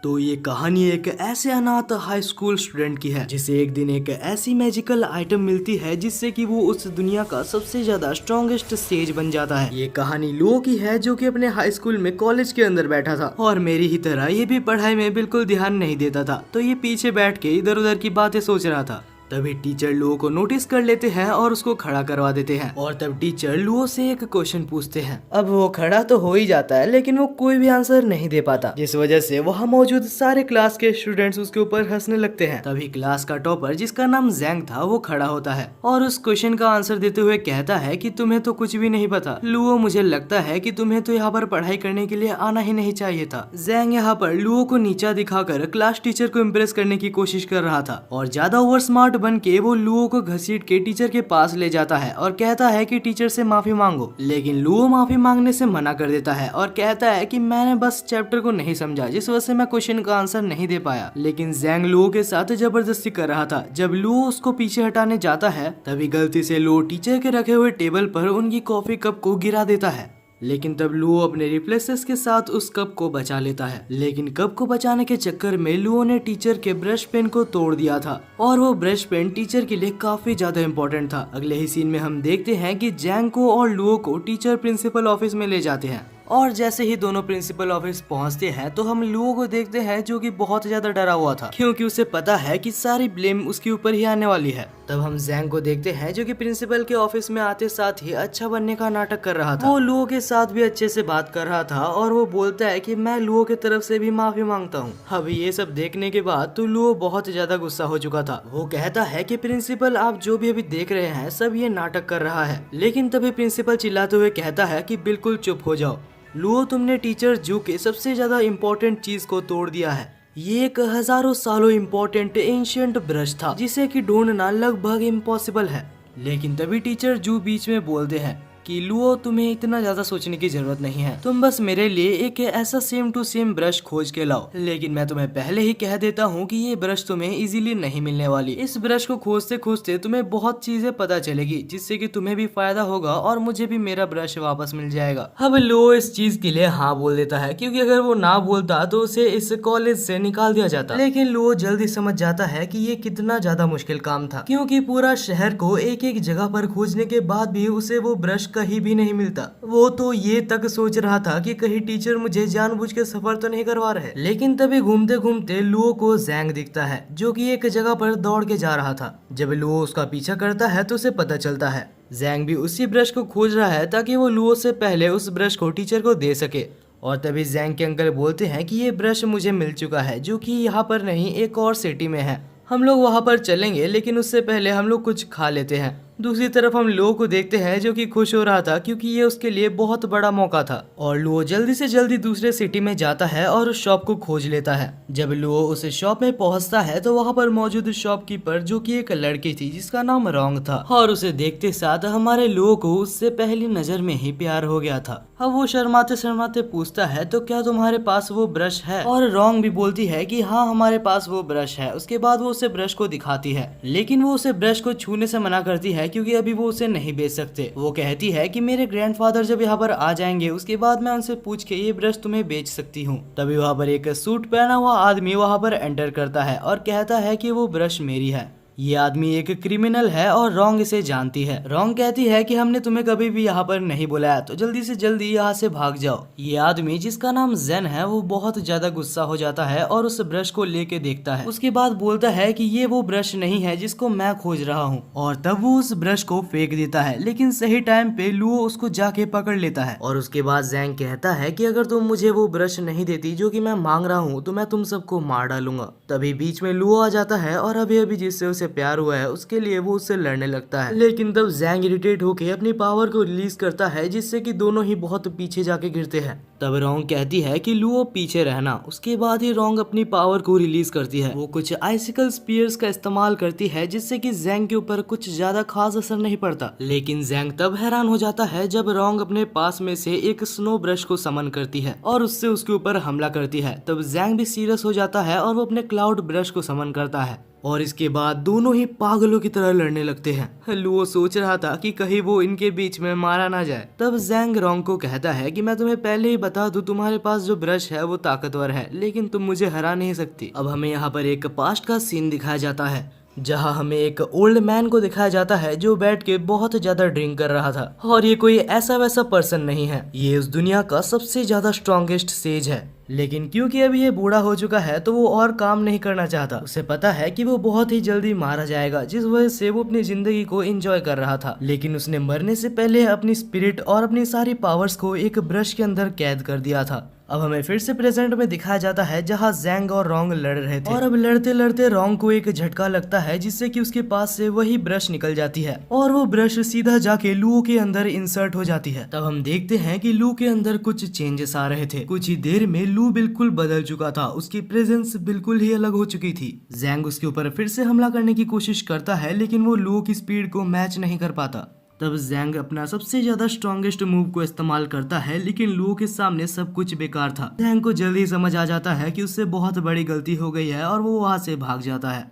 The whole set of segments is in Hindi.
तो ये कहानी एक ऐसे अनाथ हाई स्कूल स्टूडेंट की है जिसे एक दिन एक ऐसी मैजिकल आइटम मिलती है जिससे कि वो उस दुनिया का सबसे ज्यादा स्ट्रॉन्गेस्ट सेज बन जाता है। ये कहानी लुओ की है जो कि अपने हाई स्कूल में कॉलेज के अंदर बैठा था और मेरी ही तरह ये भी पढ़ाई में बिल्कुल ध्यान नहीं देता था। तो ये पीछे बैठ के इधर उधर की बातें सोच रहा था। तभी टीचर लुओ को नोटिस कर लेते हैं और उसको खड़ा करवा देते हैं और तब टीचर लुओ से एक क्वेश्चन पूछते हैं। अब वो खड़ा तो हो ही जाता है लेकिन वो कोई भी आंसर नहीं दे पाता, जिस वजह से वहाँ मौजूद सारे क्लास के स्टूडेंट्स उसके ऊपर हंसने लगते हैं। तभी क्लास का टॉपर जिसका नाम जैंग था वो खड़ा होता है और उस क्वेश्चन का आंसर देते हुए कहता है कि तुम्हें तो कुछ भी नहीं पता लुओ, मुझे लगता है कि तुम्हें तो यहाँ पर पढ़ाई करने के लिए आना ही नहीं चाहिए था। जैंग यहाँ पर लुओ को नीचा दिखाकर क्लास टीचर को इम्प्रेस करने की कोशिश कर रहा था और ज्यादा ओवर स्मार्ट बन के वो लुओ को घसीट के टीचर के पास ले जाता है और कहता है कि टीचर से माफी मांगो। लेकिन लुओ माफी मांगने से मना कर देता है और कहता है कि मैंने बस चैप्टर को नहीं समझा, जिस वजह से मैं क्वेश्चन का आंसर नहीं दे पाया। लेकिन जैंग लुओ के साथ जबरदस्ती कर रहा था। जब लुओ उसको पीछे हटाने जाता है तभी गलती से लुओ टीचर के रखे हुए टेबल पर उनकी कॉफी कप को गिरा देता है। लेकिन तब लुओ अपने रिफ्लेक्सेस के साथ उस कप को बचा लेता है। लेकिन कप को बचाने के चक्कर में लुओ ने टीचर के ब्रश पेन को तोड़ दिया था और वो ब्रश पेन टीचर के लिए काफी ज्यादा इम्पोर्टेंट था। अगले ही सीन में हम देखते हैं कि जैंग को और लुओ को टीचर प्रिंसिपल ऑफिस में ले जाते हैं और जैसे ही दोनों प्रिंसिपल ऑफिस पहुंचते हैं तो हम लुओ को देखते हैं जो कि बहुत ज्यादा डरा हुआ था क्योंकि उसे पता है कि सारी ब्लेम उसके ऊपर ही आने वाली है। तब हम जैंग को देखते हैं जो कि प्रिंसिपल के ऑफिस में आते साथ ही अच्छा बनने का नाटक कर रहा था। वो लुओ के साथ भी अच्छे से बात कर रहा था और वो बोलता है कि मैं लुओ की तरफ से भी माफी मांगता हूँ। अभी ये सब देखने के बाद तो लुओ बहुत ज्यादा गुस्सा हो चुका था। वो कहता है कि प्रिंसिपल आप जो भी अभी देख रहे हैं सब ये नाटक कर रहा है। लेकिन तभी प्रिंसिपल चिल्लाते हुए कहता है कि बिल्कुल चुप हो जाओ लुओ, तुमने टीचर जू के सबसे ज्यादा इम्पोर्टेंट चीज को तोड़ दिया है। ये एक हजारों सालों इम्पोर्टेंट एंशिएंट ब्रश था जिसे कि ढूंढना लगभग इम्पॉसिबल है। लेकिन तभी टीचर जू बीच में बोलते हैं कि लुओ, तुम्हें इतना ज्यादा सोचने की जरूरत नहीं है, तुम बस मेरे लिए एक ऐसा सेम टू सेम ब्रश खोज के लाओ। लेकिन मैं तुम्हें पहले ही कह देता हूँ कि ये ब्रश तुम्हें इजीली नहीं मिलने वाली। इस ब्रश को खोजते खोजते तुम्हें बहुत चीजें पता चलेगी जिससे कि तुम्हें भी फायदा होगा और मुझे भी मेरा ब्रश वापस मिल जाएगा। अब लुओ इस चीज के लिए हाँ बोल देता है क्योंकि अगर वो ना बोलता तो उसे इस कॉलेज से निकाल दिया जाता। लेकिन लुओ जल्दी समझ जाता है कि ये कितना ज्यादा मुश्किल काम था क्योंकि पूरा शहर को एक एक जगह पर खोजने के बाद भी उसे वो ब्रश कहीं भी नहीं मिलता। वो तो ये तक सोच रहा था कि कहीं टीचर मुझे जानबूझ के सफर तो नहीं करवा रहे। लेकिन तभी घूमते घूमते लुओ को जैंग दिखता है जो कि एक जगह पर दौड़ के जा रहा था। जब लुओ उसका पीछा करता है तो उसे पता चलता है जैंग भी उसी ब्रश को खोज रहा है ताकि वो लुओ से पहले उस ब्रश को टीचर को दे सके। और तभी जैंग के अंकल बोलते हैं कि ये ब्रश मुझे मिल चुका है जो कि यहाँ पर नहीं एक और सिटी में है, हम लोग वहाँ पर चलेंगे लेकिन उससे पहले हम लोग कुछ खा लेते हैं। दूसरी तरफ हम लुओ को देखते हैं जो कि खुश हो रहा था क्योंकि ये उसके लिए बहुत बड़ा मौका था और लुओ जल्दी से जल्दी दूसरे सिटी में जाता है और उस शॉप को खोज लेता है। जब लुओ उस शॉप में पहुंचता है तो वहाँ पर मौजूद शॉपकीपर जो कि एक लड़की थी जिसका नाम रोंग था और उसे देखते साथ हमारे लुओ को उससे पहली नजर में ही प्यार हो गया था। अब वो शर्माते शर्माते पूछता है तो क्या तुम्हारे पास वो ब्रश है, और रोंग भी बोलती है कि हाँ हमारे पास वो ब्रश है। उसके बाद वो उसे ब्रश को दिखाती है लेकिन वो उसे ब्रश को छूने से मना करती है क्योंकि अभी वो उसे नहीं बेच सकते। वो कहती है कि मेरे ग्रैंडफादर जब यहाँ पर आ जाएंगे उसके बाद मैं उनसे पूछ के ये ब्रश तुम्हें बेच सकती हूँ। तभी वहाँ पर एक सूट पहना हुआ आदमी वहाँ पर एंटर करता है और कहता है कि वो ब्रश मेरी है। ये आदमी एक क्रिमिनल है और रोंग इसे जानती है। रोंग कहती है कि हमने तुम्हें कभी भी यहाँ पर नहीं बुलाया तो जल्दी से जल्दी यहाँ से भाग जाओ। ये आदमी जिसका नाम जेन है वो बहुत ज्यादा गुस्सा हो जाता है और उस ब्रश को लेके देखता है। उसके बाद बोलता है कि ये वो ब्रश नहीं है जिसको मैं खोज रहा हूँ और तब वो उस ब्रश को फेंक देता है। लेकिन सही टाइम पे लुओ उसको जाके पकड़ लेता है और उसके बाद जैंग कहता है कि अगर तुम मुझे वो ब्रश नहीं देती जो कि मैं मांग रहा हूँ तो मैं तुम सबको मार डालूंगा। तभी बीच में लुओ आ जाता है और अभी अभी जिससे उसे प्यार हुआ है उसके लिए वो उससे लड़ने लगता है। लेकिन तब जैंग इरिटेट होकर अपनी पावर को रिलीज करता है जिससे कि दोनों ही बहुत पीछे जाके गिरते हैं। तब रोंग कहती है कि लुओ पीछे रहना। उसके बाद ही रोंग अपनी पावर को रिलीज करती है। वो कुछ आइसिकल स्पीयर्स का इस्तेमाल करती है जिससे कि जैंग के ऊपर कुछ ज्यादा खास असर नहीं पड़ता। लेकिन जैंग तब हैरान हो जाता है जब रोंग अपने पास में से एक स्नो ब्रश को समन करती है और उससे उसके ऊपर हमला करती है। तब जैंग भी सीरियस हो जाता है और वो अपने क्लाउड ब्रश को समन करता है और इसके बाद दोनों ही पागलों की तरह लड़ने लगते हैं। लुओ सोच रहा था कि कहीं वो इनके बीच में मारा ना जाए। तब जैंग रोंग को कहता है कि मैं तुम्हें पहले ही बता दूं, तुम्हारे पास जो ब्रश है वो ताकतवर है, लेकिन तुम मुझे हरा नहीं सकती। अब हमें यहाँ पर एक पास्ट का सीन दिखाया जाता है जहाँ हमें एक ओल्ड मैन को दिखाया जाता है जो बैठ के बहुत ज्यादा ड्रिंक कर रहा था। और ये कोई ऐसा वैसा पर्सन नहीं है, ये उस दुनिया का सबसे ज्यादा स्ट्रॉन्गेस्ट सेज है। लेकिन क्योंकि अभी ये बूढ़ा हो चुका है तो वो और काम नहीं करना चाहता। उसे पता है कि वो बहुत ही जल्दी मारा जाएगा, जिस वजह से वो अपनी जिंदगी को एंजॉय कर रहा था। लेकिन उसने मरने से पहले अपनी स्पिरिट और अपनी सारी पावर्स को एक ब्रश के अंदर कैद कर दिया था। अब हमें फिर से प्रेजेंट में दिखाया जाता है जहाँ जैंग और रोंग लड़ रहे थे। और अब लड़ते लड़ते रोंग को एक झटका लगता है जिससे कि उसके पास से वही ब्रश निकल जाती है और वो ब्रश सीधा जाके लू के अंदर इंसर्ट हो जाती है। तब हम देखते हैं कि लू के अंदर कुछ चेंजेस आ रहे थे। कुछ ही देर में लू बिल्कुल बदल चुका था, उसकी प्रेजेंस बिल्कुल ही अलग हो चुकी थी। जैंग उसके ऊपर फिर से हमला करने की कोशिश करता है लेकिन वो लू की स्पीड को मैच नहीं कर पाता। तब जैंग अपना सबसे ज्यादा स्ट्रॉन्गेस्ट मूव को इस्तेमाल करता है लेकिन लू के सामने सब कुछ बेकार था। जैंग को जल्दी समझ आ जाता है कि उससे बहुत बड़ी गलती हो गई है और वो वहां से भाग जाता है।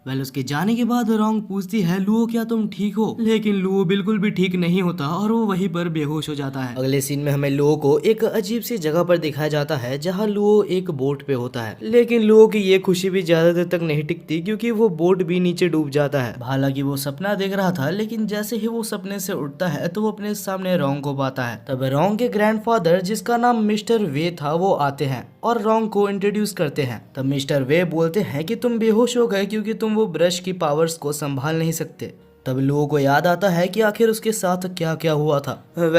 उसके जाने के बाद रोंग पूछती है, लुओ क्या तुम ठीक हो? लेकिन लुओ बिल्कुल भी ठीक नहीं होता और वो वहीं पर बेहोश हो जाता है। अगले सीन में हमें लुओ को एक अजीब सी जगह पर दिखाया जाता है जहाँ लुओ एक बोट पे होता है। लेकिन लुओ की ये खुशी भी ज्यादा देर तक नहीं टिकती क्योंकि वो बोट भी नीचे डूब जाता है। हालांकि वो सपना देख रहा था लेकिन जैसे ही वो सपने से उठता है तो वो अपने सामने रोंग को पाता है। तब रोंग के ग्रैंडफादर जिसका नाम मिस्टर वे था वो आते हैं और रोंग को इंट्रोड्यूस करते हैं। तब मिस्टर वे बोलते हैं कि तुम बेहोश हो गए क्योंकि तुम वो ब्रश की पावर्स को संभाल नहीं सकते। तब लुओ को याद आता है कि आखिर उसके साथ क्या क्या हुआ था।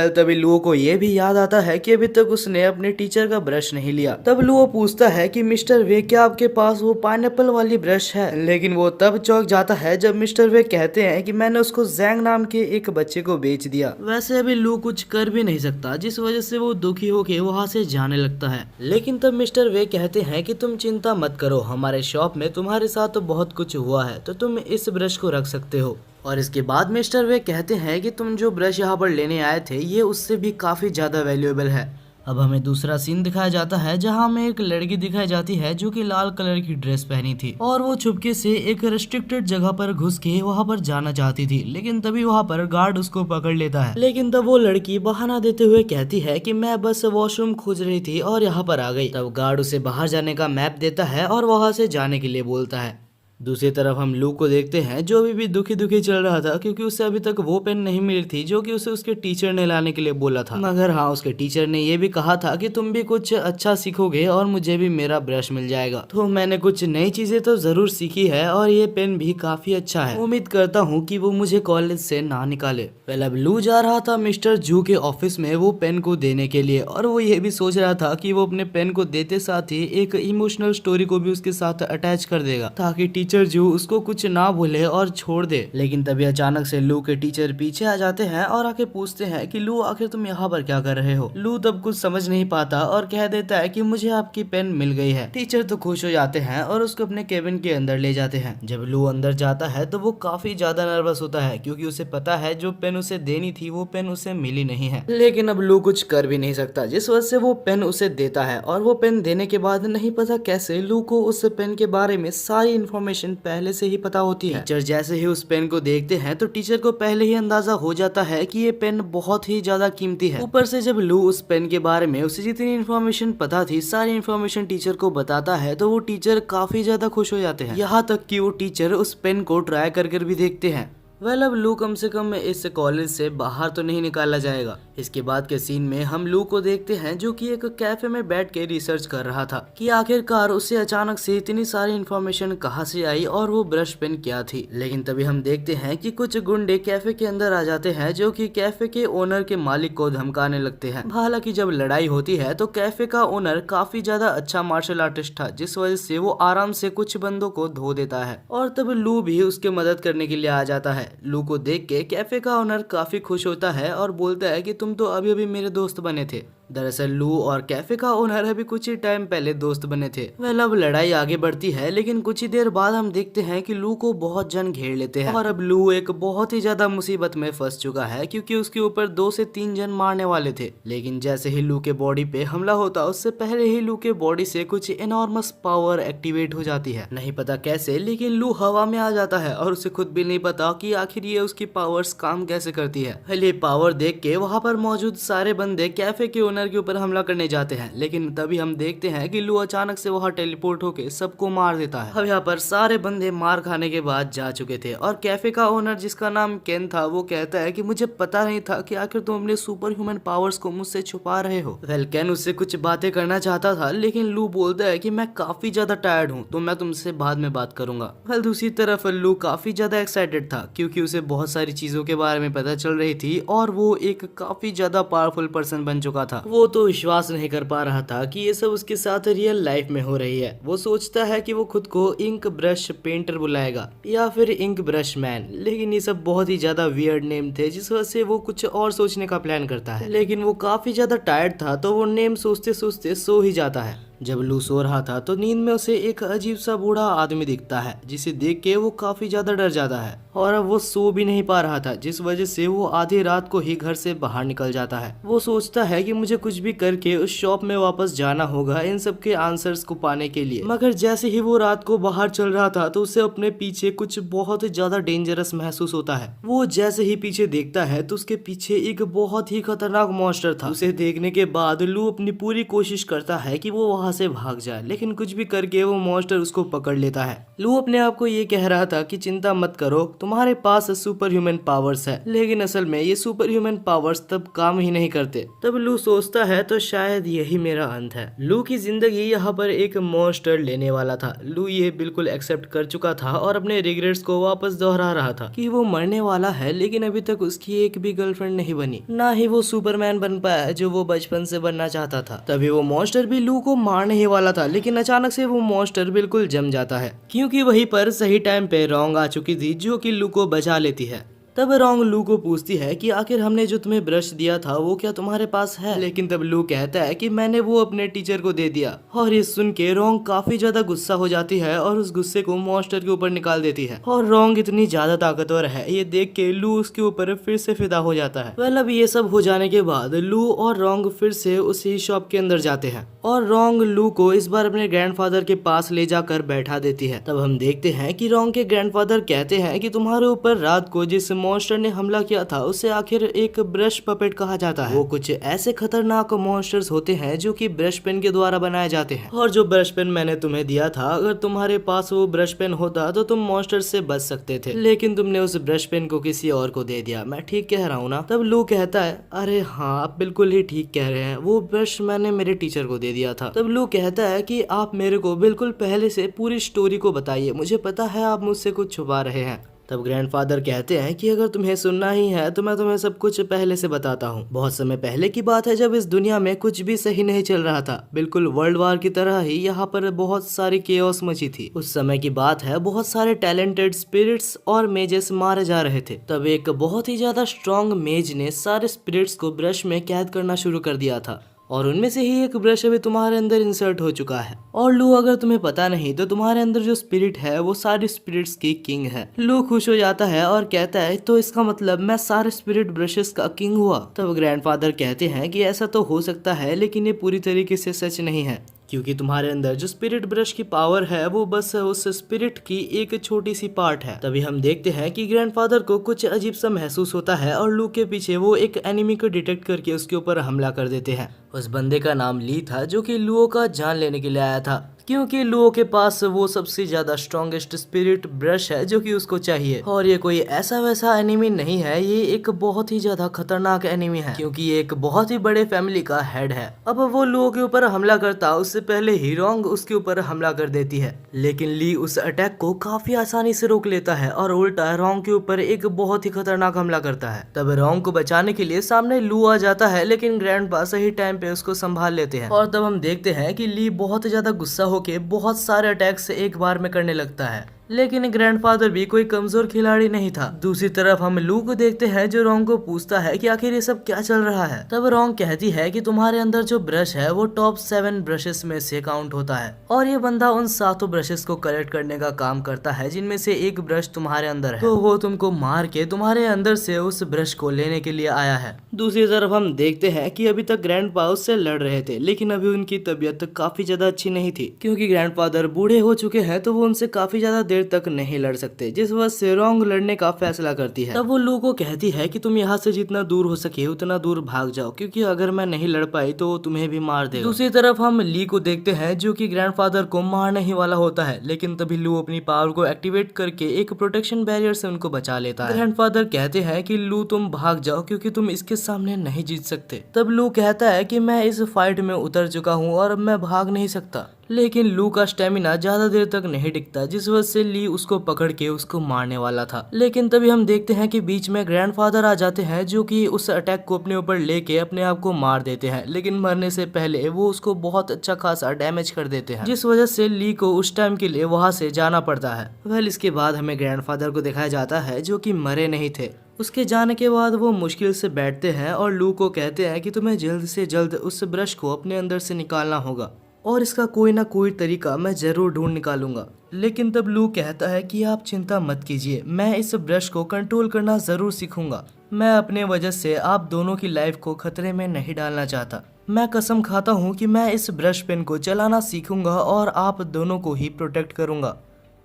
तभी लुओ को ये भी याद आता है कि अभी तक उसने अपने टीचर का ब्रश नहीं लिया। तब लुओ पूछता है कि मिस्टर वे क्या आपके पास वो पाइनएप्पल वाली ब्रश है? लेकिन वो तब चौंक जाता है जब मिस्टर वे कहते हैं कि मैंने उसको जैंग नाम के एक बच्चे को बेच दिया। वैसे अभी लुओ कुछ कर भी नहीं सकता जिस वजह से वो दुखी होके वहाँ से जाने लगता है। लेकिन तब मिस्टर वे कहते हैं कि तुम चिंता मत करो, हमारे शॉप में तुम्हारे साथ तो बहुत कुछ हुआ है तो तुम इस ब्रश को रख सकते हो। और इसके बाद मिस्टर वे कहते हैं कि तुम जो ब्रश यहाँ पर लेने आए थे ये उससे भी काफी ज्यादा वैल्यूएबल है। अब हमें दूसरा सीन दिखाया जाता है जहाँ हमें एक लड़की दिखाई जाती है जो कि लाल कलर की ड्रेस पहनी थी और वो चुपके से एक रेस्ट्रिक्टेड जगह पर घुस के वहाँ पर जाना चाहती थी। लेकिन तभी वहाँ पर गार्ड उसको पकड़ लेता है। लेकिन तब वो लड़की बहाना देते हुए कहती है कि मैं बस वॉशरूम खोज रही थी और यहाँ पर आ गई। तब गार्ड उसे बाहर जाने का मैप देता है और वहाँ से जाने के लिए बोलता है। दूसरी तरफ हम लू को देखते हैं जो अभी भी दुखी दुखी चल रहा था क्योंकि उसे अभी तक वो पेन नहीं मिली थी जो कि उसे उसके टीचर ने लाने के लिए बोला था। मगर हाँ, उसके टीचर ने ये भी कहा था कि तुम भी कुछ अच्छा सीखोगे और मुझे भी मेरा ब्रश मिल जाएगा। तो मैंने कुछ नई चीजें तो जरूर सीखी है और ये पेन भी काफी अच्छा है। उम्मीद करता हूँ कि वो मुझे कॉलेज से ना निकाले। पहले अब लू जा रहा था मिस्टर जू के ऑफिस में वो पेन को देने के लिए और वो ये भी सोच रहा था कि वो अपने पेन को देते साथ ही एक इमोशनल स्टोरी को भी उसके साथ अटैच कर देगा ताकि टीचर जो उसको कुछ ना बोले और छोड़ दे। लेकिन तभी अचानक से लू के टीचर पीछे आ जाते हैं और आके पूछते हैं कि लू आखिर तुम यहाँ पर क्या कर रहे हो? लू तब कुछ समझ नहीं पाता और कह देता है कि मुझे आपकी पेन मिल गई है। टीचर तो खुश हो जाते हैं और उसको अपने केबिन के अंदर ले जाते हैं। जब लू अंदर जाता है तो वो काफी ज्यादा नर्वस होता है क्योंकि उसे पता है जो पेन उसे देनी थी वो पेन उसे मिली नहीं है। लेकिन अब लू कुछ कर भी नहीं सकता जिस वजह से वो पेन उसे देता है और वो पेन देने के बाद नहीं पता कैसे लू को उस पेन के बारे में सारी इन्फॉर्मेशन पहले से ही पता होती है। टीचर जैसे ही उस पेन को देखते हैं तो टीचर को पहले ही अंदाजा हो जाता है कि ये पेन बहुत ही ज्यादा कीमती है। ऊपर से जब लू उस पेन के बारे में उसे जितनी इन्फॉर्मेशन पता थी सारी इन्फॉर्मेशन टीचर को बताता है तो वो टीचर काफी ज्यादा खुश हो जाते हैं। यहाँ तक कि वो टीचर उस पेन को ट्राई कर भी देखते हैं। अब लू कम से कम इस कॉलेज से बाहर तो नहीं निकाला जाएगा। इसके बाद के सीन में हम लू को देखते हैं जो कि एक कैफे में बैठ के रिसर्च कर रहा था कि आखिरकार उसे अचानक से इतनी सारी इन्फॉर्मेशन कहाँ से आई और वो ब्रश पेन क्या थी। लेकिन तभी हम देखते हैं कि कुछ गुंडे कैफे के अंदर आ जाते हैं जो कि कैफे के ओनर के मालिक को धमकाने लगते हैं। हालांकि जब लड़ाई होती है तो कैफे का ओनर काफी ज्यादा अच्छा मार्शल आर्टिस्ट था जिस वजह से वो आराम से कुछ बंदों को धो देता है और तब लू भी उसके मदद करने के लिए आ जाता है। लू को देख के कैफे का ओनर काफी खुश होता है और बोलता है कि तुम तो अभी अभी मेरे दोस्त बने थे दरअसल लू और कैफे का ओनर अभी कुछ ही टाइम पहले दोस्त बने थे। वह अब लड़ाई आगे बढ़ती है, लेकिन कुछ ही देर बाद हम देखते हैं कि लू को बहुत जन घेर लेते हैं और अब लू एक बहुत ही ज्यादा मुसीबत में फंस चुका है, क्योंकि उसके ऊपर 2 से 3 जन मारने वाले थे। लेकिन जैसे ही लू के बॉडी पे हमला होता उससे पहले ही लू के बॉडी से कुछ एनॉर्मस पावर एक्टिवेट हो जाती है। नहीं पता कैसे, लेकिन लू हवा में आ जाता है और उसे खुद भी नहीं पता कि आखिर ये उसकी पावर्स काम कैसे करती है। ये पावर देख के वहाँ पर मौजूद सारे बंदे कैफे के ओनर के ऊपर हमला करने जाते हैं, लेकिन तभी हम देखते हैं कि लू अचानक से वहाँ टेलीपोर्ट होके सबको मार देता है। अब यहाँ पर सारे बंदे मार खाने के बाद जा चुके थे और कैफे का ओनर जिसका नाम केन था वो कहता है कि मुझे पता नहीं था कि आखिर तुम अपने सुपर ह्यूमन पावर्स को मुझसे छुपा रहे हो। वेल केन उससे कुछ बातें करना चाहता था, लेकिन लू बोलता है कि मैं काफी ज्यादा टायर्ड हूँ तो मैं तुमसे बाद में बात करूंगा। वेल दूसरी तरफ लू काफी ज्यादा एक्साइटेड था, क्योंकि उसे बहुत सारी चीजों के बारे में पता चल रही थी और वो एक काफी ज्यादा पावरफुल पर्सन बन चुका था। वो तो विश्वास नहीं कर पा रहा था कि ये सब उसके साथ रियल लाइफ में हो रही है। वो सोचता है कि वो खुद को इंक ब्रश पेंटर बुलाएगा या फिर इंक ब्रश मैन, लेकिन ये सब बहुत ही ज्यादा वियर्ड नेम थे जिस वजह से वो कुछ और सोचने का प्लान करता है। लेकिन वो काफी ज्यादा टायर्ड था तो वो नेम सोचते सोचते सो ही जाता है। जब लू सो रहा था तो नींद में उसे एक अजीब सा बूढ़ा आदमी दिखता है, जिसे देख के वो काफी ज्यादा डर जाता है और अब वो सो भी नहीं पा रहा था, जिस वजह से वो आधी रात को ही घर से बाहर निकल जाता है। वो सोचता है कि मुझे कुछ भी करके उस शॉप में वापस जाना होगा इन सब के आंसर्स को पाने के लिए। मगर जैसे ही वो रात को बाहर चल रहा था तो उसे अपने पीछे कुछ बहुत ज्यादा डेंजरस महसूस होता है। वो जैसे ही पीछे देखता है तो उसके पीछे एक बहुत ही खतरनाक मॉन्स्टर था। उसे देखने के बाद लू अपनी पूरी कोशिश करता है कि वो वहाँ से भाग जाए, लेकिन कुछ भी करके वो मॉन्स्टर उसको पकड़ लेता है। लू अपने आप को ये कह रहा था कि चिंता मत करो, तुम्हारे पास सुपर ह्यूमन पावर्स है, लेकिन असल में ये सुपर ह्यूमन पावर्स तब काम ही नहीं करते। तब लू सोचता है तो शायद यही मेरा अंत है। लू की जिंदगी यहाँ पर एक मॉन्स्टर लेने वाला था। लू ये बिल्कुल एक्सेप्ट कर चुका था और अपने रिग्रेट्स को वापस दोहरा रहा था कि वो मरने वाला है, लेकिन अभी तक उसकी एक भी गर्लफ्रेंड नहीं बनी, ना ही वो सुपरमैन बन पाया जो वो बचपन से बनना चाहता था। तभी वो मॉन्स्टर भी लू को मारने ही वाला था, लेकिन अचानक से वो मॉन्स्टर बिल्कुल जम जाता है, क्योंकि वहीं पर सही टाइम पे रोंग आ चुकी थी जो कि लू को बचा लेती है। तब रोंग लू को पूछती है कि आखिर हमने जो तुम्हें ब्रश दिया था वो क्या तुम्हारे पास है, लेकिन तब लू कहता है कि मैंने वो अपने टीचर को दे दिया। और ये सुन के रोंग काफी ज्यादा गुस्सा हो जाती है और उस गुस्से को मॉन्स्टर के ऊपर निकाल देती है। और रोंग इतनी ज्यादा ताकतवर है ये देख के लू उसके ऊपर फिर से फिदा हो जाता है। वेल अब ये सब हो जाने के बाद लू और रोंग फिर से उसी शॉप के अंदर जाते हैं और रोंग लू को इस बार अपने ग्रैंडफादर के पास ले जाकर बैठा देती है। तब हम देखते हैं कि रोंग के ग्रैंडफादर कहते हैं कि तुम्हारे ऊपर रात को जिस मॉन्स्टर ने हमला किया था उसे आखिर एक ब्रश पपेट कहा जाता है। वो कुछ ऐसे खतरनाक मॉन्स्टर्स होते हैं जो कि ब्रश पेन के द्वारा बनाए जाते हैं, और जो ब्रश पेन मैंने तुम्हें दिया था, अगर तुम्हारे पास वो ब्रश पेन होता तो तुम मॉन्स्टर से बच सकते थे, लेकिन तुमने उस ब्रश पेन को किसी और को दे दिया। मैं ठीक कह रहा हूँ ना? तब लू कहता है अरे हाँ आप बिल्कुल ही ठीक कह रहे हैं, वो ब्रश मैंने मेरे टीचर को दे दिया था। तब लू कहता है कि आप मेरे को बिल्कुल पहले से पूरी स्टोरी को बताइए, मुझे पता है आप मुझसे कुछ छुपा रहे हैं। तब ग्रैंडफादर कहते हैं कि अगर तुम्हें सुनना ही है तो मैं तुम्हें सब कुछ पहले से बताता हूँ। बहुत समय पहले की बात है जब इस दुनिया में कुछ भी सही नहीं चल रहा था, बिल्कुल वर्ल्ड वार की तरह ही यहाँ पर बहुत सारी केओस मची थी। उस समय की बात है, बहुत सारे टैलेंटेड स्पिरिट्स और मेजेस मारे जा रहे थे। तब एक बहुत ही ज्यादा स्ट्रॉन्ग मेज ने सारे स्पिरिट्स को ब्रश में कैद करना शुरू कर दिया था, और उनमें से ही एक ब्रश अभी तुम्हारे अंदर इंसर्ट हो चुका है। और लू अगर तुम्हें पता नहीं तो तुम्हारे अंदर जो स्पिरिट है वो सारे स्पिरिट्स की किंग है। लू खुश हो जाता है और कहता है तो इसका मतलब मैं सारे स्पिरिट ब्रशेस का किंग हुआ। तब ग्रैंडफादर कहते हैं कि ऐसा तो हो सकता है, लेकिन ये पूरी तरीके से सच नहीं है, क्योंकि तुम्हारे अंदर जो स्पिरिट ब्रश की पावर है वो बस उस स्पिरिट की एक छोटी सी पार्ट है। तभी हम देखते हैं कि ग्रैंडफादर को कुछ अजीब सा महसूस होता है और लू के पीछे वो एक एनिमी को डिटेक्ट करके उसके ऊपर हमला कर देते हैं। उस बंदे का नाम ली था जो कि लुओ का जान लेने के लिए आया था, क्योंकि लुओ के पास वो सबसे ज्यादा स्ट्रॉन्गेस्ट स्पिरिट ब्रश है जो कि उसको चाहिए। और ये कोई ऐसा वैसा एनिमी नहीं है, ये एक बहुत ही ज्यादा खतरनाक एनिमी है, क्योंकि ये एक बहुत ही बड़े फैमिली का हेड है। अब वो लुओ के ऊपर हमला करता उससे पहले ही रोंग उसके ऊपर हमला कर देती है, लेकिन ली उस अटैक को काफी आसानी से रोक लेता है और उल्टा रोंग के ऊपर एक बहुत ही खतरनाक हमला करता है। तब रोंग को बचाने के लिए सामने लू आ जाता है, लेकिन ग्रैंडपा सही टाइम पे उसको संभाल लेते हैं। और तब हम देखते हैं कि ली बहुत ज्यादा गुस्सा होके बहुत सारे अटैक्स एक बार में करने लगता है। लेकिन ग्रैंडफादर भी कोई कमजोर खिलाड़ी नहीं था। दूसरी तरफ हम लू को देखते हैं जो रोंग को पूछता है कि आखिर ये सब क्या चल रहा है। तब रोंग कहती है कि तुम्हारे अंदर जो ब्रश है वो टॉप 7 ब्रशेस में से काउंट होता है और ये बंदा उन 7 ब्रशेस को कलेक्ट करने का काम करता है जिनमें से एक ब्रश तुम्हारे अंदर है, तो वो तुमको मार के तुम्हारे अंदर से उस ब्रश को लेने के लिए आया है। दूसरी तरफ हम देखते हैं कि अभी तक ग्रैंडपा उससे लड़ रहे थे, लेकिन अभी उनकी तबीयत काफी ज्यादा अच्छी नहीं थी क्योंकि ग्रैंडफादर बूढ़े हो चुके हैं, तो वो उनसे काफी ज्यादा देर तक नहीं लड़ सकते, जिस वजह से रोंग लड़ने का फैसला करती है। तब वो लू को कहती है कि तुम यहाँ से जितना दूर हो सके उतना दूर भाग जाओ, क्योंकि अगर मैं नहीं लड़ पाई तो वो तुम्हें भी मार देगा। दूसरी तरफ हम ली को देखते हैं जो कि ग्रैंडफादर को मारने ही वाला होता है, लेकिन तभी लू अपनी पावर को एक्टिवेट करके एक प्रोटेक्शन बैरियर से उनको बचा लेता है। ग्रैंडफादर कहते हैं कि लू तुम भाग जाओ क्योंकि तुम इसके सामने नहीं जीत सकते। तब लू कहता है कि मैं इस फाइट में उतर चुका हूँ और अब मैं भाग नहीं सकता, लेकिन लू का स्टेमिना ज्यादा देर तक नहीं टिकता, जिस वजह से ली उसको पकड़ के उसको मारने वाला था। लेकिन तभी हम देखते हैं कि बीच में ग्रैंडफादर आ जाते हैं जो कि उस अटैक को अपने ऊपर लेके अपने आप को मार देते हैं, लेकिन मरने से पहले वो उसको बहुत अच्छा खासा डैमेज कर देते हैं, जिस वजह से ली को उस टाइम के लिए वहां से जाना पड़ता है। वेल इसके बाद हमें ग्रैंडफादर को दिखाया जाता है जो कि मरे नहीं थे। उसके जाने के बाद वो मुश्किल से बैठते हैं और लू को कहते हैं कि तुम्हें जल्द से जल्द उस ब्रश को अपने अंदर से निकालना होगा और इसका कोई ना कोई तरीका मैं जरूर ढूंढ निकालूंगा। लेकिन तब लू कहता है कि आप चिंता मत कीजिए, मैं इस ब्रश को कंट्रोल करना जरूर सीखूंगा। मैं अपने वजह से आप दोनों की लाइफ को खतरे में नहीं डालना चाहता। मैं कसम खाता हूँ कि मैं इस ब्रश पेन को चलाना सीखूंगा और आप दोनों को ही प्रोटेक्ट करूंगा।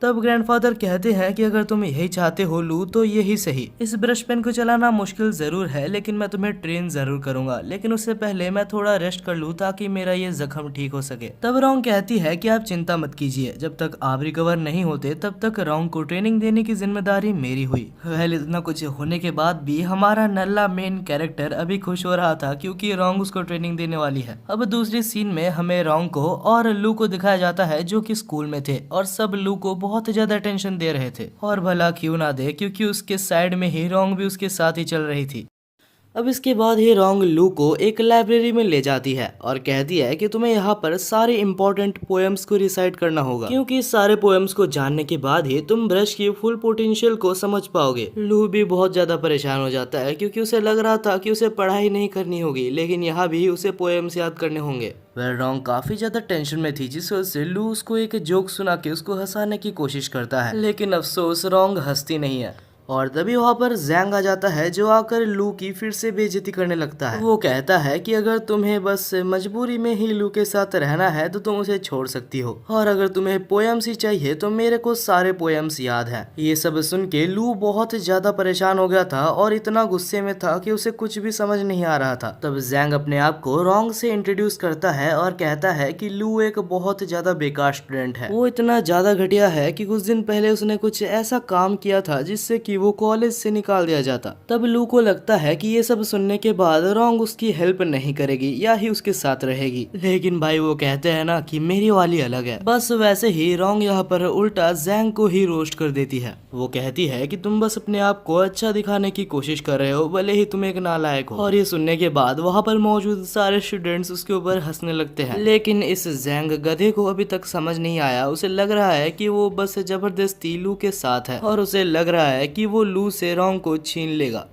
तब ग्रैंडफादर कहते हैं कि अगर तुम यही चाहते हो लू तो यही सही। इस ब्रश पेन को चलाना मुश्किल जरूर है, लेकिन मैं तुम्हें ट्रेन जरूर करूंगा, लेकिन उससे पहले मैं थोड़ा रेस्ट कर लूं ताकि मेरा ये जख्म ठीक हो सके। तब रोंग कहती है कि आप चिंता मत कीजिए, जब तक आप रिकवर नहीं होते तब तक रोंग को ट्रेनिंग देने की जिम्मेदारी मेरी हुई। वेल इतना कुछ होने के बाद भी हमारा नल्ला मेन कैरेक्टर अभी खुश हो रहा था क्योंकि रोंग उसको ट्रेनिंग देने वाली है। अब दूसरी सीन में हमें रोंग को और लू को दिखाया जाता है जो कि स्कूल में थे और सब लू को बहुत ज्यादा टेंशन दे रहे थे, और भला क्यों ना दे क्योंकि उसके साइड में ही रोंग भी उसके साथ ही चल रही थी। अब इसके बाद ही रोंग लू को एक लाइब्रेरी में ले जाती है और कहती है कि तुम्हें यहाँ पर सारे इम्पोर्टेंट पोएम्स को रिसाइट करना होगा, क्योंकि सारे पोएम्स को जानने के बाद ही तुम ब्रश की फुल पोटेंशियल को समझ पाओगे। लू भी बहुत ज्यादा परेशान हो जाता है क्योंकि उसे लग रहा था कि उसे पढ़ाई नहीं करनी होगी, लेकिन यहाँ भी उसे पोएम्स याद करने होंगे। वह रोंग काफी ज्यादा टेंशन में थी, जिस वजह से लू उसको एक जोक सुना के उसको हंसाने की कोशिश करता है, लेकिन अफसोस रोंग हंसती नहीं है। और तभी वहाँ पर जैंग आ जाता है जो आकर लू की फिर से बेइज्जती करने लगता है। वो कहता है कि अगर तुम्हें बस मजबूरी में ही लू के साथ रहना है तो तुम उसे छोड़ सकती हो, और अगर तुम्हें पोएम्स ही चाहिए तो मेरे को सारे पोएम्स याद है। ये सब सुन के लू बहुत ज्यादा परेशान हो गया था और इतना गुस्से में था कि उसे कुछ भी समझ नहीं आ रहा था। तब जैंग अपने आप को रोंग से इंट्रोड्यूस करता है और कहता है कि लू एक बहुत ज्यादा बेकार स्टूडेंट है। वो इतना ज्यादा घटिया है कि कुछ दिन पहले उसने कुछ ऐसा काम किया था जिससे कि वो कॉलेज से निकाल दिया जाता। तब लू को लगता है कि ये सब सुनने के बाद रोंग उसकी हेल्प नहीं करेगी या ही उसके साथ रहेगी, लेकिन भाई वो कहते हैं ना कि मेरी वाली अलग है। बस वैसे ही रोंग यहाँ पर उल्टा जैंग को ही रोस्ट कर देती है। वो कहती है कि तुम बस अपने आप को अच्छा दिखाने की कोशिश कर रहे हो, भले ही तुम एक नालायक हो। और ये सुनने के बाद वहाँ पर मौजूद सारे स्टूडेंट्स उसके ऊपर हंसने लगते हैं, लेकिन इस जैंग गधे को अभी तक समझ नहीं आया। उसे लग रहा है कि वो बस जबरदस्ती लू के साथ है और उसे लग रहा है कि वो लू से रोंग को छीन लेगा।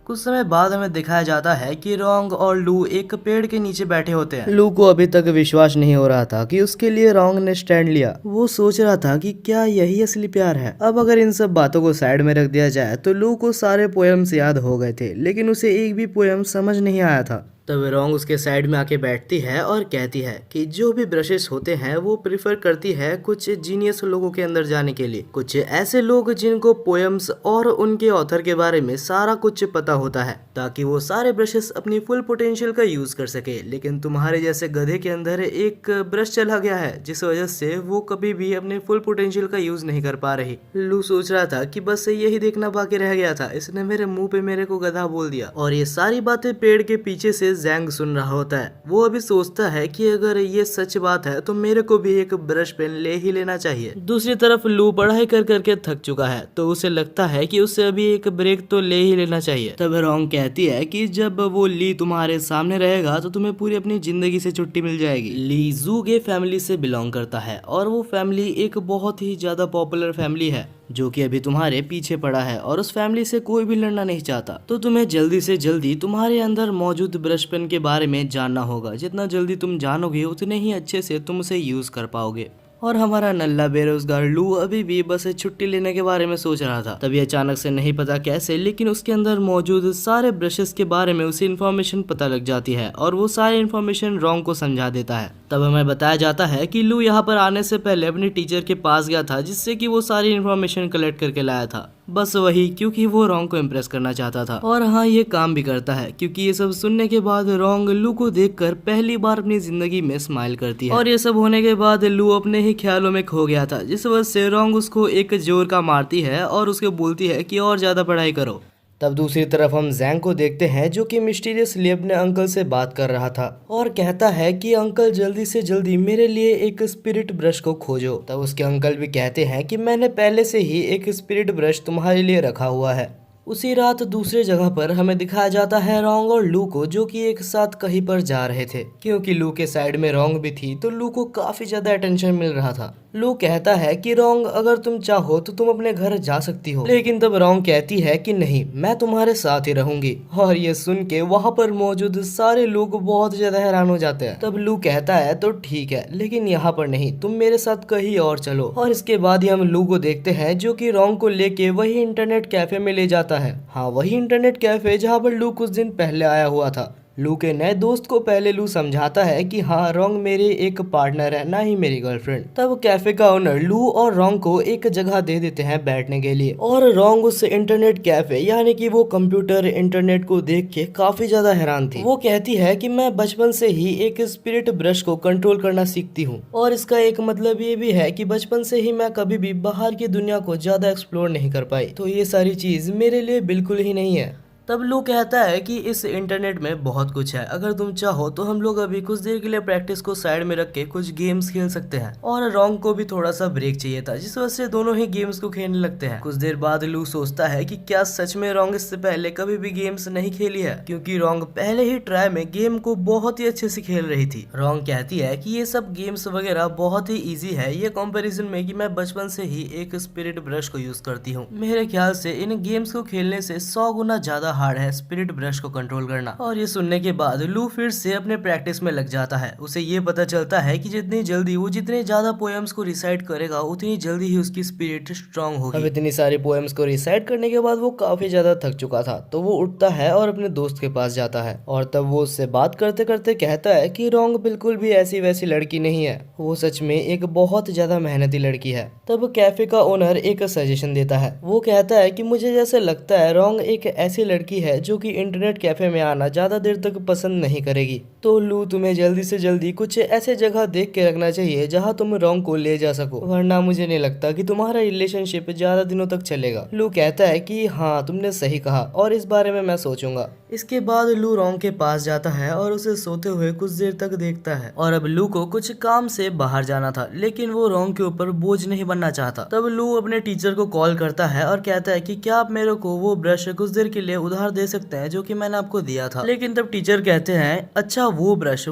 कुछ समय बाद हमें दिखाया जाता है कि रोंग और लू एक पेड़ के नीचे बैठे होते हैं। लू को अभी तक विश्वास नहीं हो रहा था कि उसके लिए रोंग ने स्टैंड लिया। वो सोच रहा था कि क्या यही असली प्यार है। अब अगर इन सब बातों को साइड में रख दिया जाए तो लू को सारे पोएम्स याद हो गए थे, लेकिन उसे एक भी पोएम समझ नहीं आया था। तब रोंग उसके साइड में आके बैठती है और कहती है कि जो भी ब्रशेस होते हैं वो प्रिफर करती है कुछ जीनियस लोगों के अंदर जाने के लिए, कुछ ऐसे लोग जिनको पोएम्स और उनके ऑथर के बारे में सारा कुछ पता होता है, ताकि वो सारे ब्रशेस अपनी फुल पोटेंशियल का यूज कर सके। लेकिन तुम्हारे जैसे गधे के अंदर एक ब्रश चला गया है, जिस वजह से वो कभी भी अपने फुल पोटेंशियल का यूज नहीं कर पा रही। लू सोच रहा था कि बस यही देखना बाकी रह गया था, इसने मेरे मुंह पे मेरे को गधा बोल दिया। और ये सारी बातें पेड़ के पीछे से से जैंग सुन रहा होता है। वो अभी सोचता है कि अगर ये सच बात है तो मेरे को भी एक ब्रश पेन ले ही लेना चाहिए। दूसरी तरफ लू पढ़ाई कर करके थक चुका है तो उसे लगता है कि उसे अभी एक ब्रेक तो ले ही लेना चाहिए। तब रोंग कहती है कि जब वो ली तुम्हारे सामने रहेगा तो तुम्हें पूरी अपनी जिंदगी से छुट्टी मिल जाएगी। ली जूगे फैमिली से बिलोंग करता है और वो फैमिली एक बहुत ही ज्यादा पॉपुलर फैमिली है जो कि अभी तुम्हारे पीछे पड़ा है और उस फैमिली से कोई भी लड़ना नहीं चाहता। तो तुम्हें जल्दी से जल्दी तुम्हारे अंदर मौजूद ब्रश पेन के बारे में जानना होगा। जितना जल्दी तुम जानोगे उतने ही अच्छे से तुम उसे यूज कर पाओगे। और हमारा नल्ला बेरोजगार लू अभी भी बस छुट्टी लेने के बारे में सोच रहा था। तभी अचानक से नहीं पता कैसे लेकिन उसके अंदर मौजूद सारे ब्रशेस के बारे में उसे इन्फॉर्मेशन पता लग जाती है और वो सारी इन्फॉर्मेशन रोंग को समझा देता है। तब हमें बताया जाता है कि लू यहाँ पर आने से पहले अपने टीचर के पास गया था जिससे कि वो सारी इन्फॉर्मेशन कलेक्ट करके लाया था। बस वही क्योंकि वो रोंग को इम्प्रेस करना चाहता था। और हाँ, ये काम भी करता है क्योंकि ये सब सुनने के बाद रोंग लू को देखकर पहली बार अपनी जिंदगी में स्माइल करती है। और ये सब होने के बाद लू अपने ही ख्यालों में खो गया था जिस वजह से रोंग उसको एक जोर का मारती है और उसको बोलती है कि और ज्यादा पढ़ाई करो। तब दूसरी तरफ हम जैंग को देखते हैं जो कि मिस्टीरियसली अपने अंकल से बात कर रहा था और कहता है कि अंकल जल्दी से जल्दी मेरे लिए एक स्पिरिट ब्रश को खोजो। तब उसके अंकल भी कहते हैं कि मैंने पहले से ही एक स्पिरिट ब्रश तुम्हारे लिए रखा हुआ है। उसी रात दूसरे जगह पर हमें दिखाया जाता है रोंग और लू को जो कि एक साथ कहीं पर जा रहे थे। क्योंकि लू के साइड में रोंग भी थी तो लू को काफी ज्यादा अटेंशन मिल रहा था। लू कहता है कि रोंग अगर तुम चाहो तो तुम अपने घर जा सकती हो, लेकिन तब रोंग कहती है कि नहीं, मैं तुम्हारे साथ ही रहूंगी। और ये सुन के वहाँ पर मौजूद सारे लोग बहुत ज्यादा हैरान हो जाते हैं। तब लू कहता है तो ठीक है लेकिन यहाँ पर नहीं, तुम मेरे साथ कहीं और चलो। और इसके बाद ही हम लू को देखते हैं जो कि रोंग को लेके वही इंटरनेट कैफे में ले जाता है। हाँ, वही इंटरनेट कैफे जहाँ पर लू कुछ दिन पहले आया हुआ था। लू के नए दोस्त को पहले लू समझाता है कि हाँ, रोंग मेरे एक पार्टनर है, ना ही मेरी गर्लफ्रेंड। तब कैफे का ओनर लू और रोंग को एक जगह दे देते हैं बैठने के लिए। और रोंग उस इंटरनेट कैफे यानी कि वो कंप्यूटर इंटरनेट को देख के काफी ज्यादा हैरान थी। वो कहती है कि मैं बचपन से ही एक स्पिरिट ब्रश को कंट्रोल करना सीखती हूँ और इसका एक मतलब ये भी है कि बचपन से ही मैं कभी भी बाहर की दुनिया को ज्यादा एक्सप्लोर नहीं कर पाई, तो ये सारी चीज मेरे लिए बिल्कुल ही नहीं है। तब लू कहता है कि इस इंटरनेट में बहुत कुछ है, अगर तुम चाहो तो हम लोग अभी कुछ देर के लिए प्रैक्टिस को साइड में रख के कुछ गेम्स खेल सकते हैं। और रोंग को भी थोड़ा सा ब्रेक चाहिए था जिस वजह से दोनों ही गेम्स को खेलने लगते हैं। कुछ देर बाद लू सोचता है कि क्या सच में रोंग इससे पहले कभी भी गेम्स नहीं खेली है, क्योंकि रोंग पहले ही ट्राई में गेम को बहुत ही अच्छे से खेल रही थी। रोंग कहती है कि ये सब गेम्स वगैरह बहुत ही ईजी है ये कंपेरिजन में कि मैं बचपन से ही एक स्पिरिट ब्रश को यूज करती हूँ। मेरे ख्याल से इन गेम्स को खेलने से 100 गुना ज्यादा हार्ड है स्पिरिट ब्रश को कंट्रोल करना। और ये सुनने के बाद लू फिर से अपने प्रैक्टिस में लग जाता है। उसे ये पता चलता है कि जितनी जल्दी वो जितने ज्यादा पोएम्स को रिसाइट करेगा उतनी जल्दी ही उसकी स्पिरिट स्ट्रांग होगी। अब इतनी सारी पोएम्स को रिसाइट करने के बाद वो काफी ज्यादा थक चुका था तो वो उठता है और अपने दोस्त के पास जाता है और तब वो उससे बात करते करते कहता है कि रोंग बिल्कुल भी ऐसी वैसी लड़की नहीं है, वो सच में एक बहुत ज्यादा मेहनती लड़की है। तब कैफे का ओनर एक सजेशन देता है। वो कहता है कि मुझे जैसे लगता है रोंग एक ऐसी लड़की है जो कि इंटरनेट कैफे में आना ज्यादा देर तक पसंद नहीं करेगी। तो लू तुम्हें जल्दी से जल्दी कुछ ऐसे जगह देख के रखना चाहिए जहां तुम रोंग को ले जा सको, वरना मुझे नहीं लगता कि तुम्हारा रिलेशनशिप ज्यादा दिनों तक चलेगा। लू कहता है कि हाँ, तुमने सही कहा और इस बारे में मैं सोचूंगा। इसके बाद लू रोंग के पास जाता है और उसे सोते हुए कुछ देर तक देखता है। और अब लू को कुछ काम से बाहर जाना था लेकिन वो रोंग के ऊपर बोझ नहीं बनना चाहता। तब लू अपने टीचर को कॉल करता है और कहता है कि क्या आप मेरे को वो ब्रश कुछ देर के लिए उधार दे सकते हैं जो कि मैंने आपको दिया था। लेकिन तब टीचर कहते हैं अच्छा वो ब्रश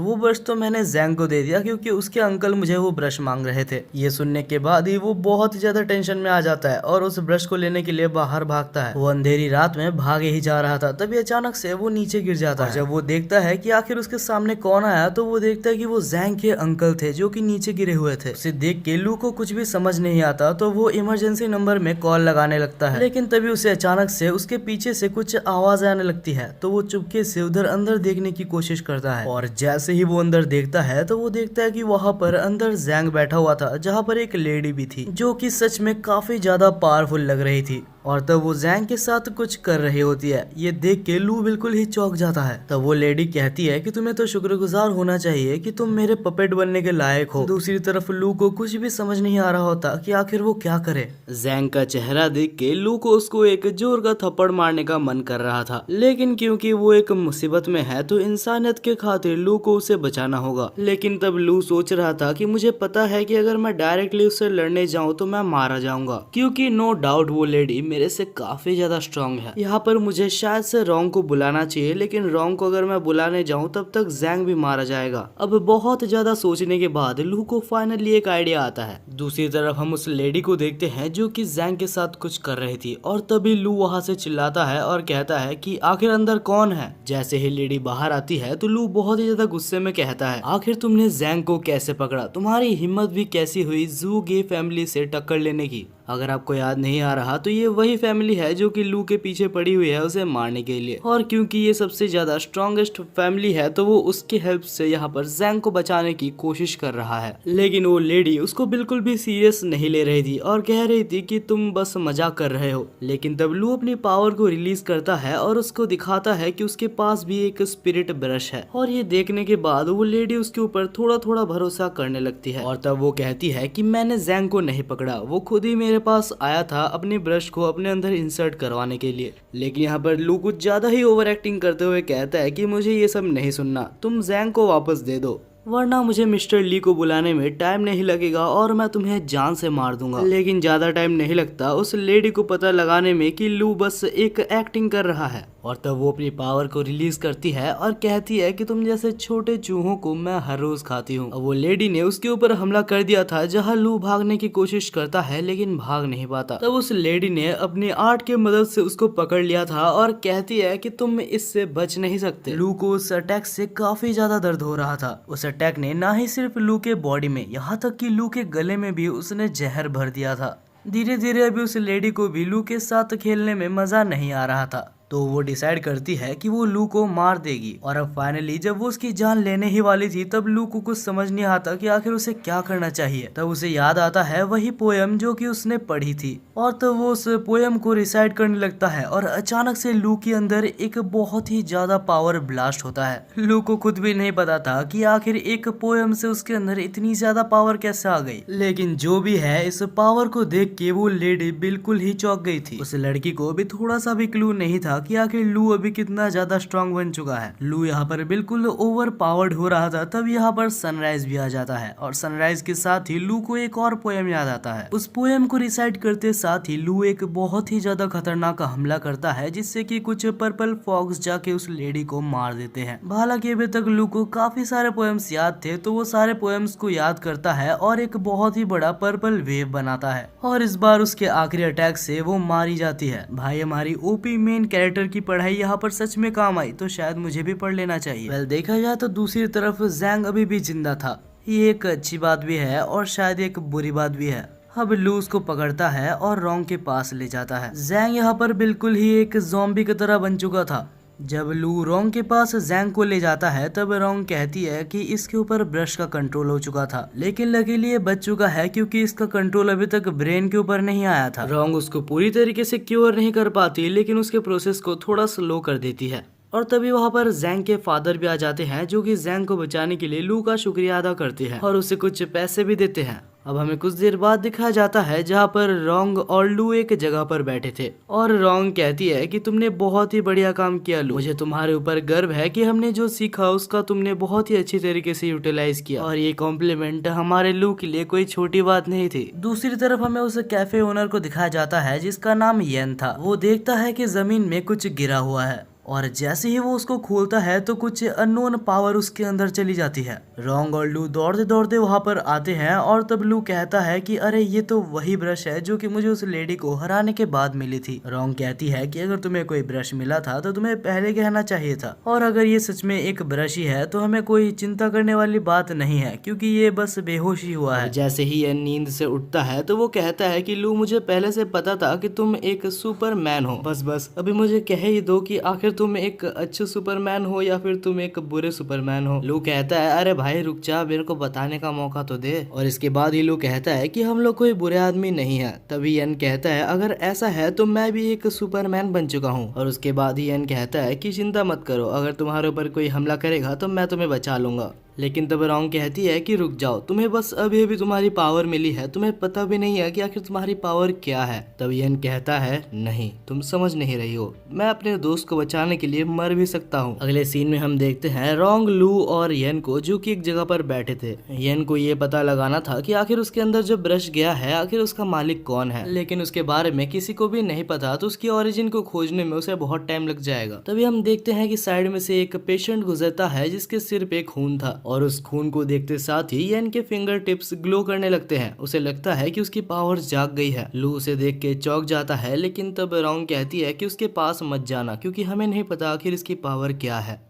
तो मैंने जैंग को दे दिया क्योंकि उसके अंकल मुझे वो ब्रश मांग रहे थे। ये सुनने के बाद ही वो बहुत ज्यादा टेंशन में आ जाता है और उस ब्रश को लेने के लिए बाहर भागता है। वो अंधेरी रात में भागे ही जा रहा था तभी अचानक से वो नीचे गिर जाता है। जब वो देखता है कि आखिर उसके सामने कौन आया तो वो देखता है कि वो जैंग के अंकल थे जो कि नीचे गिरे हुए थे। उसे देख के लू को कुछ भी समझ नहीं आता तो वो इमरजेंसी नंबर में कॉल लगाने लगता है। लेकिन तभी उसे अचानक से उसके पीछे से कुछ आवाज आने लगती है तो वो चुपके से उधर अंदर देखने की कोशिश करता है। और जैसे ही वो अंदर देखता है तो वो देखता है कि वहाँ पर अंदर जैंग बैठा हुआ था जहाँ पर एक लेडी भी थी जो कि सच में काफी ज्यादा पावरफुल लग रही थी। और तब वो जैंग के साथ कुछ कर रही होती है। ये देख के लू बिल्कुल ही चौंक जाता है। तब वो लेडी कहती है कि तुम्हें तो शुक्रगुजार होना चाहिए कि तुम मेरे पपेट बनने के लायक हो। दूसरी तरफ लू को कुछ भी समझ नहीं आ रहा होता कि आखिर वो क्या करे। जैंग का चेहरा देख के लू को उसको एक जोर का थप्पड़ मारने का मन कर रहा था, लेकिन क्योंकि वो एक मुसीबत में है तो इंसानियत के खातिर लू को उसे बचाना होगा। लेकिन तब लू सोच रहा था कि मुझे पता है कि अगर मैं डायरेक्टली उससे लड़ने जाऊं तो मैं मारा जाऊंगा, क्योंकि नो डाउट वो लेडी मेरे से काफी ज्यादा स्ट्रांग है। यहाँ पर मुझे शायद से रोंग को बुलाना चाहिए, लेकिन रोंग को अगर मैं बुलाने जाऊं तब तक जैंग भी मारा जाएगा। अब बहुत ज्यादा सोचने के बाद लू को फाइनली एक आइडिया आता है। दूसरी तरफ हम उस लेडी को देखते हैं जो कि जैंग के साथ कुछ कर रही थी, और तभी लू वहाँ से चिल्लाता है और कहता है कि आखिर अंदर कौन है। जैसे ही लेडी बाहर आती है तो लू बहुत ही ज्यादा गुस्से में कहता है, आखिर तुमने जैंग को कैसे पकड़ा? तुम्हारी हिम्मत भी कैसी हुई जू गे फैमिली से टक्कर लेने की? अगर आपको याद नहीं आ रहा तो ये वही फैमिली है जो कि लू के पीछे पड़ी हुई है उसे मारने के लिए, और क्योंकि ये सबसे ज्यादा स्ट्रॉन्गेस्ट फैमिली है तो वो उसकी हेल्प से यहाँ पर जैंग को बचाने की कोशिश कर रहा है। लेकिन वो लेडी उसको बिल्कुल भी सीरियस नहीं ले रही थी और कह रही थी कि तुम बस मजाक कर रहे हो। लेकिन तब लू अपनी पावर को रिलीज करता है और उसको दिखाता है कि उसके पास भी एक स्पिरिट ब्रश है, और ये देखने के बाद वो लेडी उसके ऊपर थोड़ा थोड़ा भरोसा करने लगती है। और तब वो कहती है कि मैंने जैंग को नहीं पकड़ा, वो खुद ही मेरे पास आया था अपने ब्रश को अपने अंदर इंसर्ट करवाने के लिए। लेकिन यहाँ पर लू कुछ ज्यादा ही ओवर एक्टिंग करते हुए कहता है कि मुझे ये सब नहीं सुनना, तुम जैंग को वापस दे दो, वरना मुझे मिस्टर ली को बुलाने में टाइम नहीं लगेगा और मैं तुम्हें जान से मार दूंगा। लेकिन ज्यादा टाइम नहीं लगता उस लेडी को पता लगाने में कि लू बस एक एक्टिंग कर रहा है, और तब वो अपनी पावर को रिलीज करती है और कहती है कि तुम जैसे छोटे चूहों को मैं हर रोज खाती हूँ। वो लेडी ने उसके ऊपर हमला कर दिया था जहाँ लू भागने की कोशिश करता है लेकिन भाग नहीं पाता। तब उस लेडी ने अपनी आर्ट की मदद से उसको पकड़ लिया था और कहती है कि तुम इससे बच नहीं सकते। लू को उस अटैक से काफी ज्यादा दर्द हो रहा था। उस अटैक ने ना ही सिर्फ लू के बॉडी में, यहाँ तक कि लू के गले में भी उसने जहर भर दिया था। धीरे धीरे अभी उस लेडी को भी लू के साथ खेलने में मजा नहीं आ रहा था, तो वो डिसाइड करती है कि वो लू को मार देगी। और अब फाइनली जब वो उसकी जान लेने ही वाली थी तब लू को कुछ समझ नहीं आता कि आखिर उसे क्या करना चाहिए। तब उसे याद आता है वही पोयम जो कि उसने पढ़ी थी, और तब वो उस पोयम को रिसाइट करने लगता है और अचानक से लू के अंदर एक बहुत ही ज्यादा पावर ब्लास्ट होता है। लू को खुद भी नहीं पता था कि आखिर एक पोयम से उसके अंदर इतनी ज्यादा पावर कैसे आ गई। लेकिन जो भी है, इस पावर को देख के वो लेडी बिल्कुल ही चौंक गई थी। उस लड़की को भी थोड़ा सा भी क्लू नहीं था कि आखिर लू अभी कितना ज्यादा स्ट्रांग बन चुका है। लू यहाँ पर बिल्कुल ओवर पावर्ड हो रहा था। तब यहाँ पर सनराइज भी आ जाता है, और सनराइज के साथ ही लू को एक और पोयम याद आता है। उस पोयम को रिसाइट करते साथ ही लू एक बहुत ही ज्यादा खतरनाक हमला करता है, जिससे कि कुछ पर्पल फॉक्स जाके उस लेडी को मार देते हैं। हालांकि अभी तक लू को काफी सारे पोयम्स याद थे, तो वो सारे पोयम्स को याद करता है और एक बहुत ही बड़ा पर्पल वेव बनाता है, और इस बार उसके आखिरी अटैक से वो मारी जाती है। भाई, हमारी ओपी मेन कैरेक्टर की पढ़ाई यहाँ पर सच में काम आई, तो शायद मुझे भी पढ़ लेना चाहिए। वेल, देखा जाए तो दूसरी तरफ जैंग अभी भी जिंदा था। ये एक अच्छी बात भी है और शायद एक बुरी बात भी है। अब लू उसको पकड़ता है और रोंग के पास ले जाता है। जैंग यहाँ पर बिल्कुल ही एक ज़ॉम्बी की तरह बन चुका था। जब लू रोंग के पास जैंग को ले जाता है तब रोंग कहती है कि इसके ऊपर ब्रश का कंट्रोल हो चुका था, लेकिन लकीली ये बच चुका है क्योंकि इसका कंट्रोल अभी तक ब्रेन के ऊपर नहीं आया था। रोंग उसको पूरी तरीके से क्योर नहीं कर पाती, लेकिन उसके प्रोसेस को थोड़ा स्लो कर देती है। और तभी वहाँ पर जैंग के फादर भी आ जाते हैं, जो कि जैंग को बचाने के लिए लू का शुक्रिया अदा करते हैं और उसे कुछ पैसे भी देते हैं। अब हमें कुछ देर बाद दिखाया जाता है जहाँ पर रोंग और लू एक जगह पर बैठे थे, और रोंग कहती है कि तुमने बहुत ही बढ़िया काम किया लू, मुझे तुम्हारे ऊपर गर्व है कि हमने जो सीखा उसका तुमने बहुत ही अच्छी तरीके से यूटिलाइज किया, और ये कॉम्प्लीमेंट हमारे लू के लिए कोई छोटी बात नहीं थी। दूसरी तरफ हमें उस कैफे ओनर को दिखाया जाता है जिसका नाम येन था। वो देखता है कि जमीन में कुछ गिरा हुआ है, और जैसे ही वो उसको खोलता है तो कुछ अननोन पावर उसके अंदर चली जाती है। रोंग और लू दौड़ते दौड़ते वहां पर आते हैं, और तब लू कहता है कि अरे ये तो वही ब्रश है जो कि मुझे उस लेडी को हराने के बाद मिली थी। रोंग कहती है कि अगर तुम्हें कोई ब्रश मिला था तो तुम्हें पहले कहना चाहिए था, और अगर ये सच में एक ब्रश ही है तो हमें कोई चिंता करने वाली बात नहीं है, क्योंकि ये बस बेहोश ही हुआ है। जैसे ही ये नींद से उठता है तो वो कहता है कि लू, मुझे पहले से पता था कि तुम एक सुपरमैन हो, बस अभी मुझे कह ही दो कि आखिर तुम एक अच्छे सुपरमैन हो या फिर तुम एक बुरे सुपरमैन हो। लू कहता है अरे भाई रुक जा, मेरे को बताने का मौका तो दे। और इसके बाद ही लू कहता है कि हम लोग कोई बुरे आदमी नहीं है। तभी यन कहता है अगर ऐसा है तो मैं भी एक सुपरमैन बन चुका हूँ। और उसके बाद ही यन कहता है कि चिंता मत करो, अगर तुम्हारे ऊपर कोई हमला करेगा तो मैं तुम्हें बचा लूंगा। लेकिन तब रोंग कहती है कि रुक जाओ, तुम्हें बस अभी अभी तुम्हारी पावर मिली है, तुम्हें पता भी नहीं है कि आखिर तुम्हारी पावर क्या है। तब यन कहता है नहीं, तुम समझ नहीं रही हो, मैं अपने दोस्त को बचाने के लिए मर भी सकता हूँ। अगले सीन में हम देखते हैं रोंग, लू और यन को जो कि एक जगह पर बैठे थे। यन को ये पता लगाना था कि आखिर उसके अंदर जो ब्रश गया है आखिर उसका मालिक कौन है, लेकिन उसके बारे में किसी को भी नहीं पता, तो उसकी ओरिजिन को खोजने में उसे बहुत टाइम लग जाएगा। तभी हम देखते हैं कि साइड में से एक पेशेंट गुजरता है जिसके सिर पे खून था, और उस खून को देखते साथ ही यन के फिंगर टिप्स ग्लो करने लगते हैं। उसे लगता है कि उसकी पावर्स जाग गई है। लू उसे देख के चौंक जाता है, लेकिन तब रोंग कहती है कि उसके पास मत जाना क्योंकि हमें नहीं पता आखिर इसकी पावर क्या है।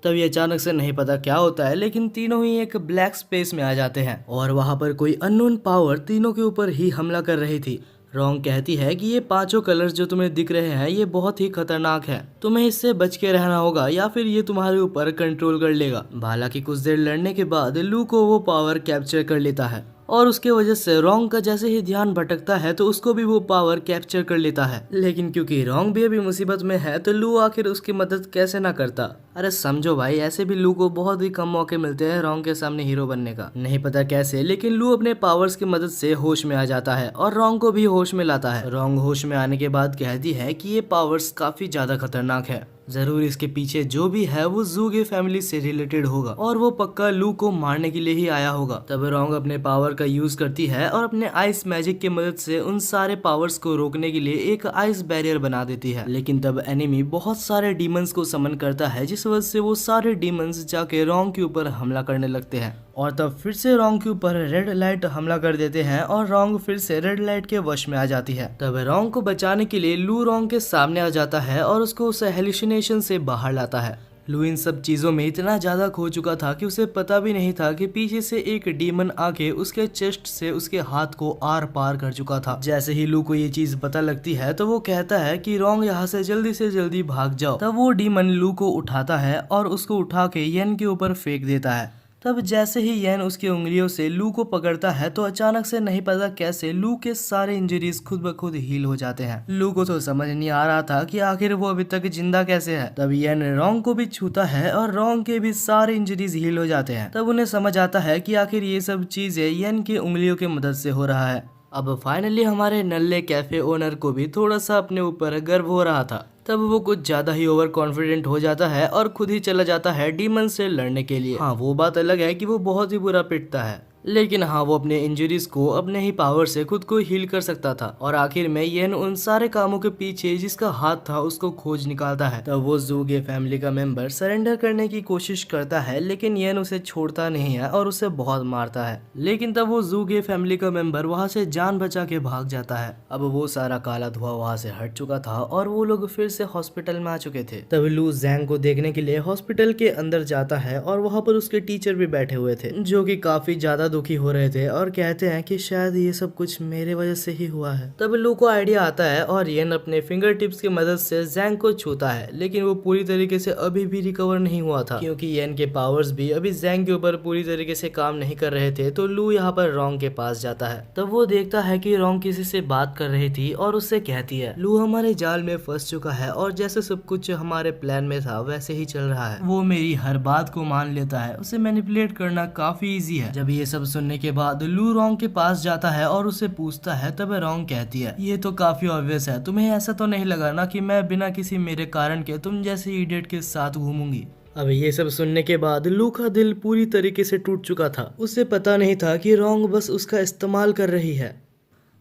तब ये अचानक से नहीं पता क्या होता है, लेकिन तीनों ही एक ब्लैक स्पेस में आ जाते हैं और वहां पर कोई अननोन पावर तीनों के ऊपर ही हमला कर रही थी। रोंग कहती है कि ये पांचों कलर्स जो तुम्हें दिख रहे हैं ये बहुत ही खतरनाक है, तुम्हें इससे बच के रहना होगा या फिर ये तुम्हारे ऊपर कंट्रोल कर लेगा। हालांकि कुछ देर लड़ने के बाद लू को वो पावर कैप्चर कर लेता है और उसके वजह से रोंग का जैसे ही ध्यान भटकता है तो उसको भी वो पावर कैप्चर कर लेता है। लेकिन क्योंकि रोंग भी अभी मुसीबत में है तो लू आखिर उसकी मदद कैसे ना करता। अरे समझो भाई, ऐसे भी लू को बहुत ही कम मौके मिलते हैं रोंग के सामने हीरो बनने का, नहीं पता कैसे, लेकिन लू अपने पावर्स की मदद से होश में आ जाता है और रोंग को भी होश में लाता है। रोंग होश में आने के बाद कहती है कि ये पावर्स काफी ज्यादा खतरनाक है, जरूर इसके पीछे जो भी है वो ज़ूगे फैमिली से रिलेटेड होगा और वो पक्का लू को मारने के लिए ही आया होगा। तब रोंग अपने पावर का यूज करती है और अपने आइस मैजिक की मदद से उन सारे पावर्स को रोकने के लिए एक आइस बैरियर बना देती है। लेकिन तब एनिमी बहुत सारे डीमंस को समन करता है, जिस वजह से वो सारे डीमंस जाके रोंग के ऊपर हमला करने लगते हैं और तब फिर से रोंग के ऊपर रेड लाइट हमला कर देते हैं और रोंग फिर से रेड लाइट के वश में आ जाती है। तब रोंग को बचाने के लिए लू रोंग के सामने आ जाता है और उसको उस हेलुसिनेशन से बाहर लाता है। लू इन सब चीजों में इतना ज्यादा खो चुका था कि उसे पता भी नहीं था कि पीछे से एक डीमन आके उसके चेस्ट से उसके हाथ को आर पार कर चुका था। जैसे ही लू को ये चीज पता लगती है तो वो कहता है कि रोंग यहाँ से जल्दी भाग जाओ। तब वो डीमन लू को उठाता है और उसको उठा के यन के ऊपर फेंक देता है। तब जैसे ही यन उसकी उंगलियों से लू को पकड़ता है तो अचानक से नहीं पता कैसे लू के सारे इंजरीज खुद ब खुद हील हो जाते हैं। लू को तो समझ नहीं आ रहा था कि आखिर वो अभी तक जिंदा कैसे है। तब यन रोंग को भी छूता है और रोंग के भी सारे इंजरीज हील हो जाते हैं। तब उन्हें समझ आता है कि आखिर ये सब चीजें यन की उंगलियों की मदद से हो रहा है। अब फाइनली हमारे नल्ले कैफे ओनर को भी थोड़ा सा अपने ऊपर गर्व हो रहा था। तब वो कुछ ज्यादा ही ओवर कॉन्फिडेंट हो जाता है और खुद ही चला जाता है डीमन से लड़ने के लिए। हाँ, वो बात अलग है कि वो बहुत ही बुरा पिटता है, लेकिन हाँ वो अपने इंजरीज को अपने ही पावर से खुद को हील कर सकता था। और आखिर में येन उन सारे कामों के पीछे जिसका हाथ था उसको खोज निकालता है। तब वो ज़ूगे फैमिली का मेंबर सरेंडर करने की कोशिश करता है, लेकिन येन उसे छोड़ता नहीं है और उसे बहुत मारता है। लेकिन तब वो ज़ूगे फैमिली का मेंबर वहाँ से जान बचा के भाग जाता है। अब वो सारा काला धुआं वहाँ से हट चुका था और वो लोग फिर से हॉस्पिटल में आ चुके थे। तब लू जैंग को देखने के लिए हॉस्पिटल के अंदर जाता है और वहाँ पर उसके टीचर भी बैठे हुए थे, जो कि काफी ज्यादा दुखी हो रहे थे और कहते हैं कि शायद ये सब कुछ मेरे वजह से ही हुआ है। तब लू को आइडिया आता है और येन अपने फिंगर टिप्स की मदद से जैंग को छूता है, लेकिन वो पूरी तरीके से अभी भी रिकवर नहीं हुआ था क्योंकि येन के पावर्स भी अभी जैंग के ऊपर पूरी तरीके से काम नहीं कर रहे थे। तो लू यहाँ पर रोंग के पास जाता है। तब वो देखता है कि रोंग किसी से बात कर रही थी और उससे कहती है लू हमारे जाल में फंस चुका है और जैसे सब कुछ हमारे प्लान में था वैसे ही चल रहा है। वो मेरी हर बात को मान लेता है, उसे मैनिपुलेट करना काफी इजी है। जब ये सब सुनने के बाद लू रोंग के पास जाता है और उसे पूछता है, तब रोंग कहती है ये तो काफी ऑब्वियस है, तुम्हें ऐसा तो नहीं लगा ना कि मैं बिना किसी मेरे कारण के तुम जैसे इडियट के साथ घूमूंगी। अब ये सब सुनने के बाद लू का दिल पूरी तरीके से टूट चुका था। उसे पता नहीं था कि रोंग बस उसका इस्तेमाल कर रही है।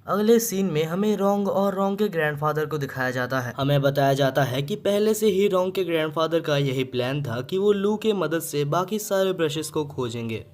अगले सीन में हमें रोंग और रोंग के ग्रैंडफादर को दिखाया जाता है। हमें बताया जाता है कि पहले से ही रोंग के ग्रैंडफादर का यही प्लान था कि वो लू के मदद से बाकी सारे ब्रशेस को खोजेंगे।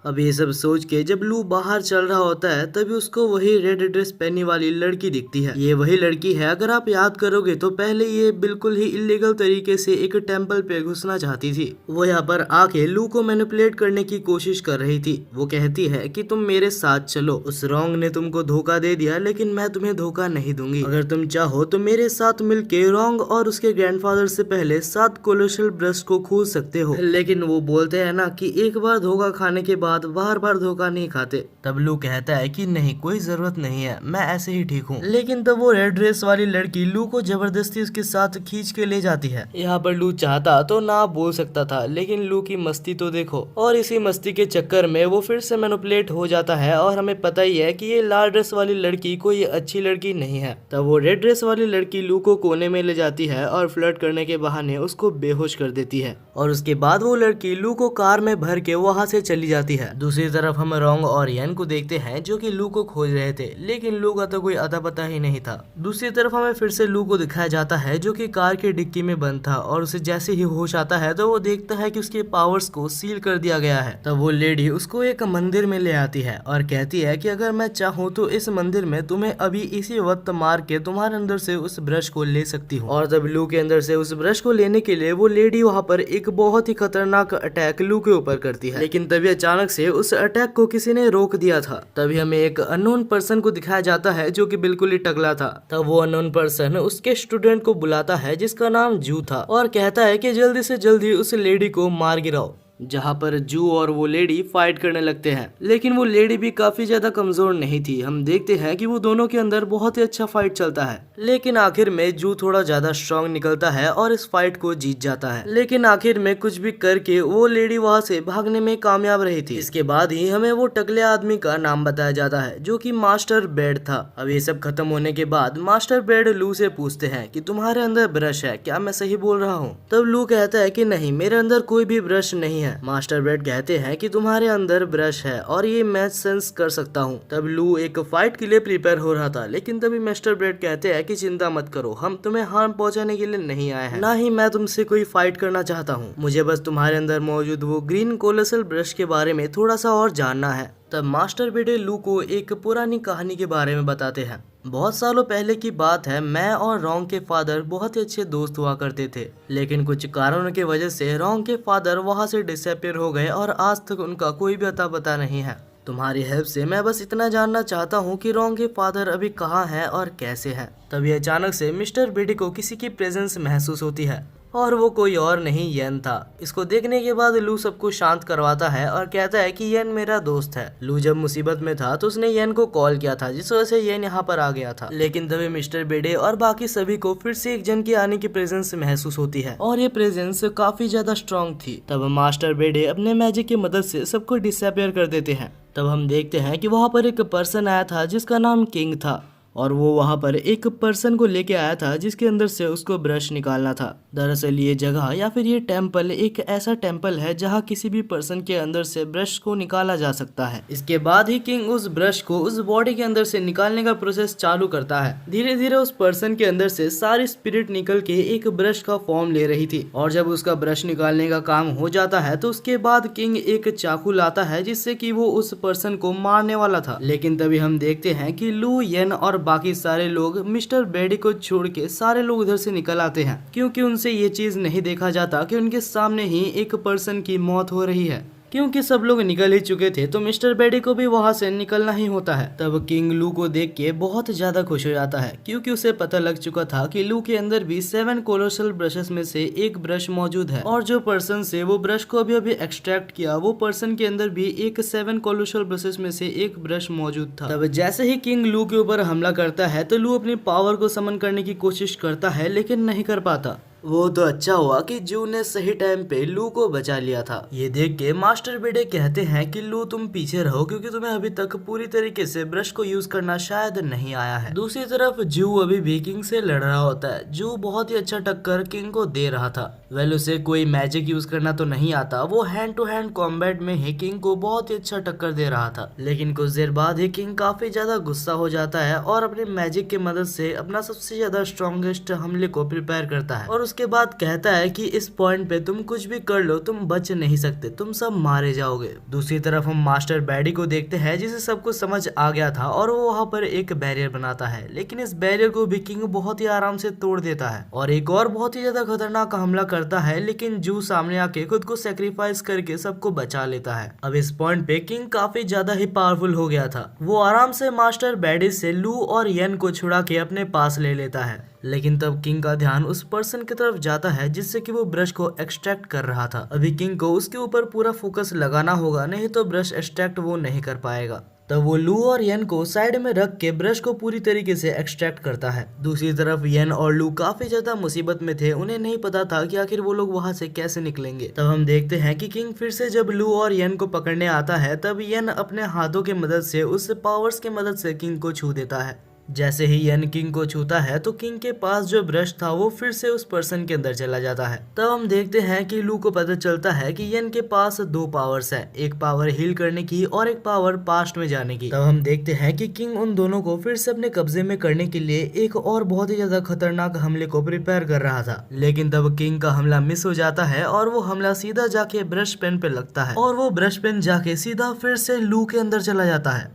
अब ये सब सोच के जब लू बाहर चल रहा होता है तभी उसको वही रेड ड्रेस पहनने वाली लड़की दिखती है। ये वही लड़की है, अगर आप याद करोगे तो पहले ये बिल्कुल ही इलीगल तरीके से एक टेम्पल पे घुसना चाहती थी। वो यहाँ पर आके लू को मैनिपुलेट करने की कोशिश कर रही थी। वो कहती है कि तुम मेरे साथ चलो, उस रोंग ने तुमको धोखा दे दिया लेकिन मैं तुम्हें धोखा नहीं दूंगी। अगर तुम चाहो तो मेरे साथ मिलके रोंग और उसके ग्रैंडफादर से पहले 7 कोलोसल ब्रश को खोज सकते हो। लेकिन वो बोलते हैं ना कि एक बार धोखा खाने के बाद बार बार धोखा नहीं खाते। तब लू कहता है कि नहीं, कोई जरूरत नहीं है, मैं ऐसे ही ठीक हूँ। लेकिन तब वो रेड ड्रेस वाली लड़की लू को जबरदस्ती उसके साथ खींच के ले जाती है। यहाँ पर लू चाहता तो ना बोल सकता था, लेकिन लू की मस्ती तो देखो। और इसी मस्ती के चक्कर में वो फिर से मैनिपुलेट हो जाता है और हमें पता ही है कि ये लाल ड्रेस वाली लड़की कोई अच्छी लड़की नहीं है। तब वो रेड ड्रेस वाली लड़की लू को कोने में ले जाती है और फ्लर्ट करने के बहाने उसको बेहोश कर देती है। और उसके बाद वो लड़की लू को कार में भर के वहाँ से चली जाती है। दूसरी तरफ हम रोंग और येन को देखते हैं जो कि लू को खोज रहे थे, लेकिन लू का तो कोई अता पता ही नहीं था। दूसरी तरफ हमें फिर से लू को दिखाया जाता है जो कि कार के डिक्की में बंद था और उसे जैसे ही होश आता है तो वो देखता है कि उसके पावर्स को सील कर दिया गया है। तब वो लेडी उसको एक मंदिर में ले आती है और कहती है कि अगर मैं चाहूँ तो इस मंदिर में तुम्हें अभी इसी वक्त मार के तुम्हारे अंदर से उस ब्रश को ले सकती हूँ। और तब लू के अंदर से उस ब्रश को लेने के लिए वो लेडी वहाँ पर एक बहुत ही खतरनाक अटैक लू के ऊपर करती है। लेकिन तभी अचानक से उस अटैक को किसी ने रोक दिया था। तभी हमें एक अननोन पर्सन को दिखाया जाता है जो कि बिल्कुल ही टकला था। तब वो अननोन पर्सन उसके स्टूडेंट को बुलाता है जिसका नाम जू था और कहता है कि जल्दी से जल्दी उस लेडी को मार गिराओ। जहाँ पर जू और वो लेडी फाइट करने लगते हैं, लेकिन वो लेडी भी काफी ज्यादा कमजोर नहीं थी। हम देखते हैं कि वो दोनों के अंदर बहुत ही अच्छा फाइट चलता है, लेकिन आखिर में जू थोड़ा ज्यादा स्ट्रांग निकलता है और इस फाइट को जीत जाता है। लेकिन आखिर में कुछ भी करके वो लेडी वहाँ से भागने में कामयाब रही थी। इसके बाद ही हमें वो टकले आदमी का नाम बताया जाता है जो कि मास्टर बेड था। अब ये सब खत्म होने के बाद मास्टर बेड लू से पूछते हैं कि तुम्हारे अंदर ब्रश है क्या, मैं सही बोल रहा हूँ? तब लू कहता है कि नहीं, मेरे अंदर कोई भी ब्रश नहीं है। मास्टर बेड कहते हैं कि तुम्हारे अंदर ब्रश है और ये मैं सेंस कर सकता हूँ। तब लू एक फाइट के लिए प्रिपेयर हो रहा था, लेकिन तभी मास्टर बेड कहते हैं कि चिंता मत करो, हम तुम्हें हार्म पहुंचाने के लिए नहीं आए हैं, ना ही मैं तुमसे कोई फाइट करना चाहता हूँ। मुझे बस तुम्हारे अंदर मौजूद वो ग्रीन कोलोसल ब्रश के बारे में थोड़ा सा और जानना है। तब मास्टर बेड लू को एक पुरानी कहानी के बारे में बताते हैं। बहुत सालों पहले की बात है, मैं और रोंग के फादर बहुत ही अच्छे दोस्त हुआ करते थे, लेकिन कुछ कारणों की वजह से रोंग के फादर वहाँ से डिसअपीयर हो गए और आज तक उनका कोई भी अता पता नहीं है। तुम्हारी हेल्प से मैं बस इतना जानना चाहता हूँ कि रोंग के फादर अभी कहाँ हैं और कैसे हैं। तभी अचानक से मिस्टर बेडी को किसी की प्रेजेंस महसूस होती है और वो कोई और नहीं येन था। इसको देखने के बाद लू सबको शांत करवाता है और कहता है कि येन मेरा दोस्त है। लू जब मुसीबत में था तो उसने येन को कॉल किया था, जिस वजह से येन यहाँ पर आ गया था। लेकिन तभी मिस्टर बेडे और बाकी सभी को फिर से एक जन के आने की प्रेजेंस महसूस होती है और ये प्रेजेंस काफी ज्यादा स्ट्रॉन्ग थी। तब मास्टर बेडे अपने मैजिक की मदद से सबको डिसअपीयर कर देते हैं। तब हम देखते हैं कि वहाँ पर एक पर्सन आया था जिसका नाम किंग था और वो वहाँ पर एक पर्सन को लेके आया था जिसके अंदर से उसको ब्रश निकालना था। दरअसल ये जगह या फिर ये टेम्पल एक ऐसा टेम्पल है जहाँ किसी भी पर्सन के अंदर से ब्रश को निकाला जा सकता है। इसके बाद ही किंग उस ब्रश को उस बॉडी के अंदर से निकालने का प्रोसेस चालू करता है। धीरे धीरे उस पर्सन के अंदर से सारी स्पिरिट निकल के एक ब्रश का फॉर्म ले रही थी और जब उसका ब्रश निकालने का काम हो जाता है तो उसके बाद किंग एक चाकू लाता है जिससे कि वो उस पर्सन को मारने वाला था। लेकिन तभी हम देखते हैं कि लू, येन और बाकी सारे लोग मिस्टर बेडी को छोड़ के सारे लोग उधर से निकल आते हैं, क्योंकि उनसे ये चीज नहीं देखा जाता कि उनके सामने ही एक पर्सन की मौत हो रही है। क्योंकि सब लोग निकल ही चुके थे तो मिस्टर बेडी को भी वहाँ से निकलना ही होता है। तब किंग लू को देख के बहुत ज्यादा खुश हो जाता है, क्योंकि उसे पता लग चुका था कि लू के अंदर भी 7 कोलोसल ब्रशेस में से एक ब्रश मौजूद है और जो पर्सन से वो ब्रश को अभी एक्सट्रैक्ट किया वो पर्सन के अंदर भी एक 7 कोलोसल ब्रशेस में से एक ब्रश मौजूद था। तब जैसे ही किंग लू के ऊपर हमला करता है तो लू अपनी पावर को समन करने की कोशिश करता है, लेकिन नहीं कर पाता। वो तो अच्छा हुआ कि जू ने सही टाइम पे लू को बचा लिया था। ये देख के मास्टर बेडे कहते हैं कि लू तुम पीछे रहो, क्योंकि तुम्हें अभी तक पूरी तरीके से ब्रश को यूज करना शायद नहीं आया है। दूसरी तरफ जू अभी भी किंग से लड़ रहा होता है। जू बहुत ही अच्छा टक्कर किंग को दे रहा था। उसे कोई मैजिक यूज करना तो नहीं आता, वो हैंड टू हैंड कॉम्बैट में ही किंग को बहुत ही अच्छा टक्कर दे रहा था। लेकिन कुछ देर बाद ही किंग काफी ज्यादा गुस्सा हो जाता है और अपने मैजिक की मदद से अपना सबसे ज्यादा स्ट्रॉन्गेस्ट हमले को प्रिपेयर करता है और उसके बाद कहता है कि इस पॉइंट पे तुम कुछ भी कर लो तुम बच नहीं सकते, तुम सब मारे जाओगे। दूसरी तरफ हम मास्टर बैडी को देखते हैं जिसे सब कुछ समझ आ गया था और वो वहाँ पर एक बैरियर बनाता है, लेकिन इस बैरियर को भी किंग बहुत ही आराम से तोड़ देता है और एक और बहुत ही ज्यादा खतरनाक हमला करता है, लेकिन जू सामने आके खुद को सेक्रीफाइस करके सबको बचा लेता है। अब इस पॉइंट पे किंग काफी ज्यादा ही पावरफुल हो गया था। वो आराम से मास्टर बैडी से लू और येन को छुड़ा के अपने पास ले लेता है, लेकिन तब किंग का ध्यान उस पर्सन की तरफ जाता है जिससे कि वो ब्रश को एक्सट्रैक्ट कर रहा था। अभी किंग को उसके ऊपर पूरा फोकस लगाना होगा, नहीं तो ब्रश एक्सट्रैक्ट वो नहीं कर पाएगा। तब वो लू और येन को साइड में रख के ब्रश को पूरी तरीके से एक्सट्रैक्ट करता है। दूसरी तरफ येन और लू काफी ज्यादा मुसीबत में थे, उन्हें नहीं पता था कि आखिर वो लोग वहां से कैसे निकलेंगे। तब हम देखते हैं कि किंग फिर से जब लू और येन को पकड़ने आता है तब येन अपने हाथों की मदद से उस पावर्स की मदद से किंग को छू देता है। जैसे ही येन किंग को छूता है तो किंग के पास जो ब्रश था वो फिर से उस पर्सन के अंदर चला जाता है। तब हम देखते हैं कि लू को पता चलता है कि येन के पास दो पावर्स है, एक पावर हील करने की और एक पावर पास्ट में जाने की। तब हम देखते हैं कि किंग उन दोनों को फिर से अपने कब्जे में करने के लिए एक और बहुत ही ज्यादा खतरनाक हमले को प्रिपेयर कर रहा था, लेकिन तब किंग का हमला मिस हो जाता है और वो हमला सीधा जाके ब्रश पेन पे लगता है और वो ब्रश पेन जाके सीधा फिर से लू के अंदर चला जाता है।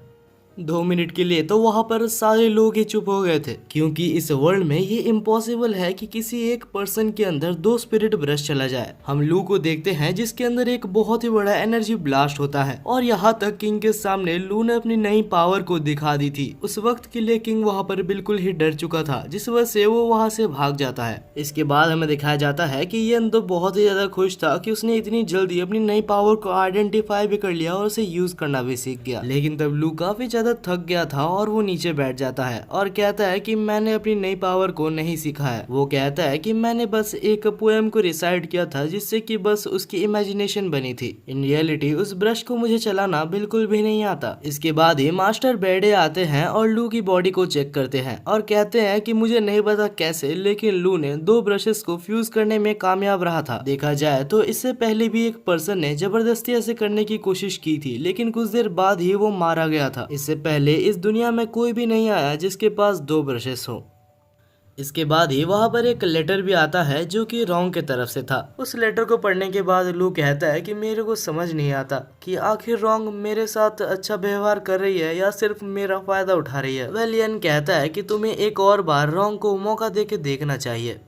2 मिनट के लिए तो वहाँ पर सारे लोग ही चुप हो गए थे, क्योंकि इस वर्ल्ड में ये इम्पॉसिबल है कि किसी एक पर्सन के अंदर 2 स्पिरिट ब्रश चला जाए। हम लू को देखते हैं जिसके अंदर एक बहुत ही बड़ा एनर्जी ब्लास्ट होता है और यहाँ तक किंग के सामने लू ने अपनी नई पावर को दिखा दी थी। उस वक्त के लिए किंग वहाँ पर बिल्कुल ही डर चुका था, जिस वजह से वो वहाँ से भाग जाता है। इसके बाद हमें दिखाया जाता है कि येन तो बहुत ही ज्यादा खुश था कि उसने इतनी जल्दी अपनी नई पावर को आइडेंटिफाई भी कर लिया और उसे यूज करना भी सीख गया। लेकिन तब लू काफी ज्यादा थक गया था और वो नीचे बैठ जाता है और कहता है कि मैंने अपनी नई पावर को नहीं सीखा है। वो कहता है कि मैंने बस एक पोएम को रिसाइट किया था जिससे कि बस उसकी इमेजिनेशन बनी थी। इन रियलिटी उस ब्रश को मुझे चलाना बिल्कुल भी नहीं आता। इसके बाद ही मास्टर बैडे आते हैं और लू की बॉडी को चेक करते हैं और कहते हैं कि मुझे नहीं पता कैसे, लेकिन लू ने 2 ब्रशेस को फ्यूज करने में कामयाब रहा था। देखा जाए तो इससे पहले भी एक पर्सन ने जबरदस्ती ऐसे करने की कोशिश की थी, लेकिन कुछ देर बाद ही वो मारा गया था। इससे पहले इस दुनिया में कोई भी नहीं आया जिसके पास 2 ब्रशेस हो। इसके बाद ही वहाँ पर एक लेटर भी आता है जो कि रॉन्ग के तरफ से था। उस लेटर को पढ़ने के बाद लू कहता है कि मेरे को समझ नहीं आता कि आखिर रॉन्ग मेरे साथ अच्छा व्यवहार कर रही है या सिर्फ मेरा फायदा उठा रही है। वेलियन कहता है कि तुम्हें एक और बार रॉन्ग को मौका देके देखना चाहिए।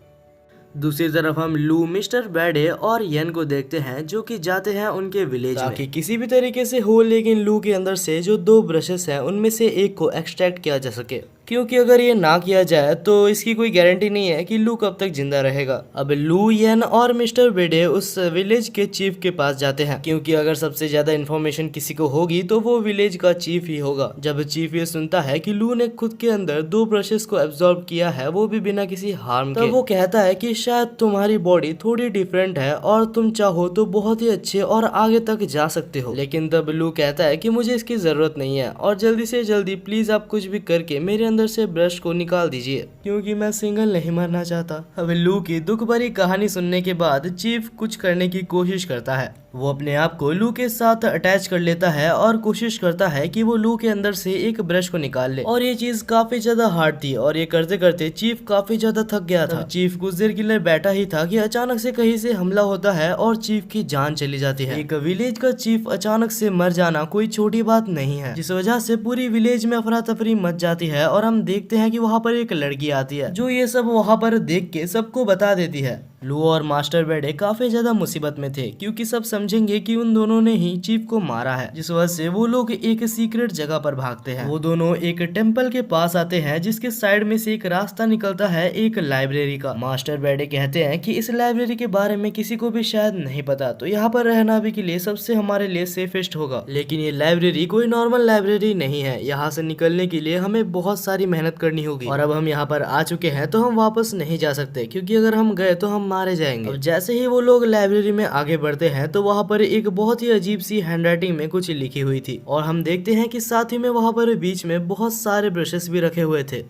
दूसरी तरफ हम लू, मिस्टर बैडे और येन को देखते हैं जो कि जाते हैं उनके विलेज में ताकि किसी भी तरीके से हो, लेकिन लू के अंदर से जो 2 ब्रशेस हैं उनमें से एक को एक्सट्रैक्ट किया जा सके, क्योंकि अगर ये ना किया जाए तो इसकी कोई गारंटी नहीं है कि लू कब तक जिंदा रहेगा। अब लू, येन और मिस्टर बेडे उस विलेज के चीफ के पास जाते हैं, क्योंकि अगर सबसे ज्यादा इन्फॉर्मेशन किसी को होगी तो वो विलेज का चीफ ही होगा। जब चीफ ये सुनता है कि लू ने खुद के अंदर 2 ब्रशेस को एब्जॉर्ब किया है, वो भी बिना किसी हार्म के, तो वो कहता है कि शायद तुम्हारी बॉडी थोड़ी डिफरेंट है और तुम चाहो तो बहुत ही अच्छे और आगे तक जा सकते हो। लेकिन तब लू कहता है कि मुझे इसकी जरूरत नहीं है और जल्दी से जल्दी प्लीज आप कुछ भी करके मेरे अंदर से ब्रश को निकाल दीजिए, क्योंकि मैं सिंगल नहीं मरना चाहता। अब लू की दुख भरी कहानी सुनने के बाद चीफ कुछ करने की कोशिश करता है। वो अपने आप को लू के साथ अटैच कर लेता है और कोशिश करता है कि वो लू के अंदर से एक ब्रश को निकाल ले, और ये चीज काफी ज्यादा हार्ड थी और ये करते करते चीफ काफी ज्यादा थक गया था। चीफ कुछ देर के लिए बैठा ही था कि अचानक से कहीं से हमला होता है और चीफ की जान चली जाती है। एक विलेज का चीफ अचानक से मर जाना कोई छोटी बात नहीं है, जिस वजह से पूरी विलेज में अफरा तफरी मच जाती है और हम देखते हैं कि वहाँ पर एक लड़की आती है जो ये सब वहाँ पर देख के सबको बता देती है। लू और मास्टर बेडे काफी ज्यादा मुसीबत में थे, क्योंकि सब समझेंगे कि उन दोनों ने ही चीफ को मारा है, जिस वजह से वो लोग एक सीक्रेट जगह पर भागते हैं। वो दोनों एक टेम्पल के पास आते हैं जिसके साइड में से एक रास्ता निकलता है एक लाइब्रेरी का। मास्टर बेडे कहते हैं कि इस लाइब्रेरी के बारे में किसी को भी शायद नहीं पता, तो यहाँ पर रहना भी के लिए सबसे हमारे लिए सेफेस्ट होगा। लेकिन ये लाइब्रेरी कोई नॉर्मल लाइब्रेरी नहीं है, यहाँ से निकलने के लिए हमें बहुत सारी मेहनत करनी होगी, और अब हम यहाँ पर आ चुके हैं तो हम वापस नहीं जा सकते, क्योंकि अगर हम गए तो हम मारे जाएंगे। अब जैसे ही वो लोग लाइब्रेरी में आगे बढ़ते हैं तो वहाँ पर एक बहुत ही अजीब सी हैंडराइटिंग में कुछ लिखी हुई थी, और हम देखते हैं कि साथ ही में वहाँ पर बीच में बहुत सारे ब्रशेस भी रखे हुए थे।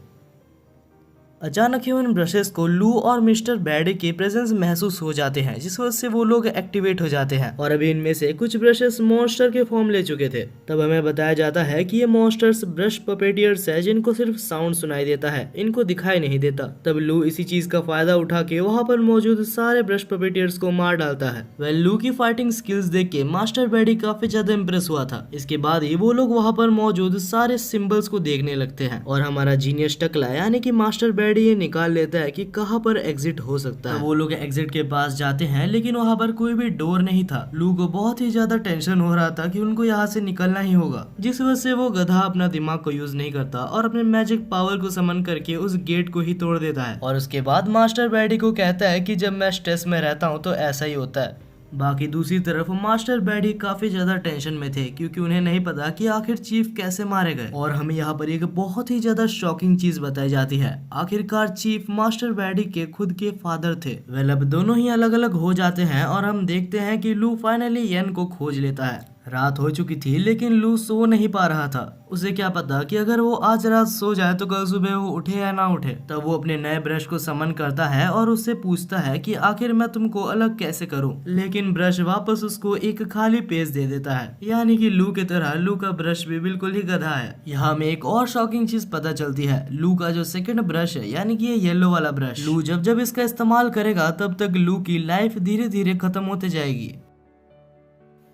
अचानक ही उन ब्रशेस को लू और मिस्टर बैडी के प्रेजेंस महसूस हो जाते हैं, जिस वजह से वो लोग एक्टिवेट हो जाते हैं और अभी इनमें से कुछ ब्रशेस मॉन्स्टर के फॉर्म ले चुके थे। तब हमें बताया जाता है कि ये मॉन्स्टर्स ब्रश पपेटियर्स है जिनको सिर्फ साउंड सुनाई देता है, इनको दिखाई नहीं देता। तब लू इसी चीज का फायदा उठा के वहाँ पर मौजूद सारे ब्रश पपेटियर्स को मार डालता है। लू की फाइटिंग स्किल्स देख के मास्टर बैडी काफी ज्यादा इम्प्रेस हुआ था। इसके बाद ही वो लोग वहाँ पर मौजूद सारे सिंबल्स को देखने लगते हैं और हमारा जीनियस टकला यानी कि मास्टर बैडी ये निकाल लेता है कि कहाँ पर एग्जिट हो सकता है। वो लोग एग्जिट के पास जाते हैं लेकिन वहाँ पर कोई भी डोर नहीं था। लू को बहुत ही ज्यादा टेंशन हो रहा था कि उनको यहाँ से निकलना ही होगा, जिस वजह से वो गधा अपना दिमाग को यूज नहीं करता और अपने मैजिक पावर को समन करके उस गेट को ही तोड़ देता है। और उसके बाद मास्टर बैडी को कहता है कि जब मैं स्ट्रेस में रहता हूँ तो ऐसा ही होता है। बाकी दूसरी तरफ मास्टर बैडी काफी ज्यादा टेंशन में थे क्योंकि उन्हें नहीं पता कि आखिर चीफ कैसे मारे गए। और हमें यहाँ पर एक बहुत ही ज्यादा शॉकिंग चीज बताई जाती है। आखिरकार चीफ मास्टर बैडी के खुद के फादर थे। अब दोनों ही अलग अलग हो जाते हैं और हम देखते हैं कि लू फाइनली येन को खोज लेता है। रात हो चुकी थी लेकिन लू सो नहीं पा रहा था। उसे क्या पता कि अगर वो आज रात सो जाए तो कल सुबह वो उठे या ना उठे। तब वो अपने नए ब्रश को समन करता है और उससे पूछता है कि आखिर मैं तुमको अलग कैसे करूं। लेकिन ब्रश वापस उसको एक खाली पेज दे देता है, यानी कि लू की तरह लू का ब्रश भी बिल्कुल ही गधा है। यहाँ में एक और शॉकिंग चीज पता चलती है। लू का जो सेकंड ब्रश है यानी कि ये येलो वाला ब्रश, लू जब जब इसका इस्तेमाल करेगा तब तक लू की लाइफ धीरे धीरे खत्म होते जाएगी।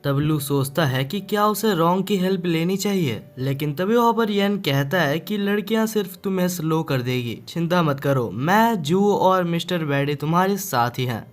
तब लू सोचता है कि क्या उसे रॉन्ग की हेल्प लेनी चाहिए, लेकिन तभी वहाँ पर येन कहता है कि लड़कियां सिर्फ तुम्हें स्लो कर देगी, चिंता मत करो, मैं जू और मिस्टर बैडी तुम्हारे साथ ही हैं।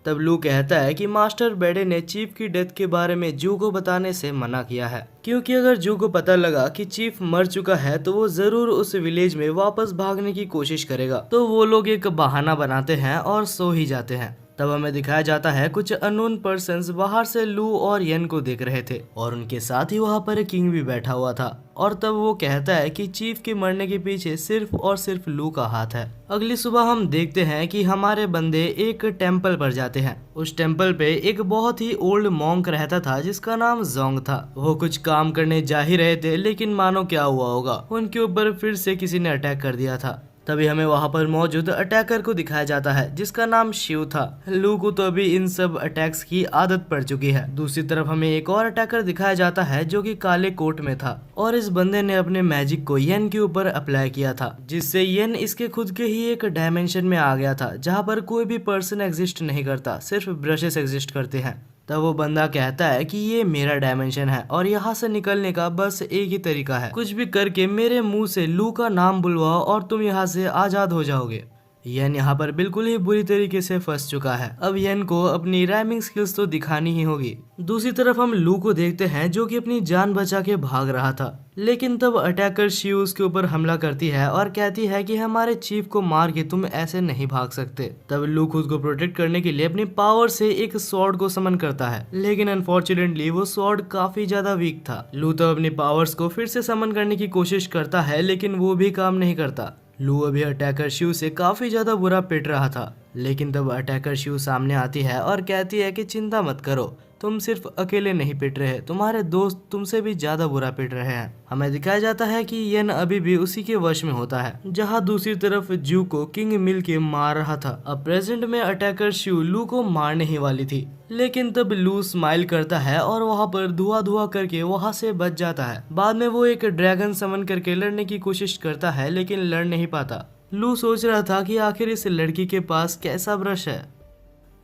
तब लू कहता है कि मास्टर बैडी ने चीफ की डेथ के बारे में जू को बताने से मना किया है, क्योंकि अगर जू को पता लगा कि चीफ मर चुका है तो वो जरूर उस विलेज में वापस भागने की कोशिश करेगा। तो वो लोग एक बहाना बनाते हैं और सो ही जाते हैं। तब हमें दिखाया जाता है कुछ अननोन पर्सन्स बाहर से लू और येन को देख रहे थे और उनके साथ ही वहाँ पर एक किंग भी बैठा हुआ था। और तब वो कहता है कि चीफ के मरने के पीछे सिर्फ और सिर्फ लू का हाथ है। अगली सुबह हम देखते हैं कि हमारे बंदे एक टेम्पल पर जाते हैं। उस टेम्पल पे एक बहुत ही ओल्ड मॉन्क रहता था जिसका नाम जोंग था। वो कुछ काम करने जा ही रहे थे लेकिन मानो क्या हुआ होगा, उनके ऊपर फिर से किसी ने अटैक कर दिया था। तभी हमें वहाँ पर मौजूद अटैकर को दिखाया जाता है जिसका नाम शिव था। लू को तो अभी इन सब अटैक्स की आदत पड़ चुकी है। दूसरी तरफ हमें एक और अटैकर दिखाया जाता है जो कि काले कोट में था और इस बंदे ने अपने मैजिक को येन के ऊपर अप्लाई किया था, जिससे येन इसके खुद के ही एक डायमेंशन में आ गया था जहाँ पर कोई भी पर्सन एग्जिस्ट नहीं करता, सिर्फ ब्रशेस एग्जिस्ट करते हैं। तब वो बंदा कहता है कि ये मेरा डायमेंशन है और यहाँ से निकलने का बस एक ही तरीका है, कुछ भी करके मेरे मुंह से लू का नाम बुलवाओ और तुम यहाँ से आजाद हो जाओगे। येन यहाँ पर बिल्कुल ही बुरी तरीके से फंस चुका है। अब येन को अपनी राइमिंग स्किल्स तो दिखानी ही होगी। दूसरी तरफ हम लू को देखते हैं जो कि अपनी जान बचा के भाग रहा था, लेकिन तब अटैकर शिव उसके ऊपर हमला करती है और कहती है कि हमारे चीफ को मार के तुम ऐसे नहीं भाग सकते। तब लू खुद को प्रोटेक्ट करने के लिए अपनी पावर से एक स्वॉर्ड को समन करता है, लेकिन अनफॉर्चुनेटली वो स्वॉर्ड काफी ज्यादा वीक था। लू तब अपनी पावर्स को फिर से समन करने की कोशिश करता है लेकिन वो भी काम नहीं करता। लू अभी अटैकर शिव से काफी ज्यादा बुरा पिट रहा था, लेकिन तब अटैकर शिव सामने आती है और कहती है कि चिंता मत करो, तुम सिर्फ अकेले नहीं पिट रहे, तुम्हारे दोस्त तुमसे भी ज्यादा बुरा पिट रहे हैं। हमें दिखाया जाता है कि येन अभी भी उसी के वश में होता है, जहां दूसरी तरफ जू को किंग मिल के मार रहा था। अब प्रेजेंट में अटैकर शिव लू को मारने ही वाली थी, लेकिन तब लू स्माइल करता है और वहां पर धुआं धुआं करके वहां से बच जाता है। बाद में वो एक ड्रैगन समन करके लड़ने की कोशिश करता है लेकिन लड़ नहीं पाता। लू सोच रहा था कि आखिर इस लड़की के पास कैसा ब्रश है।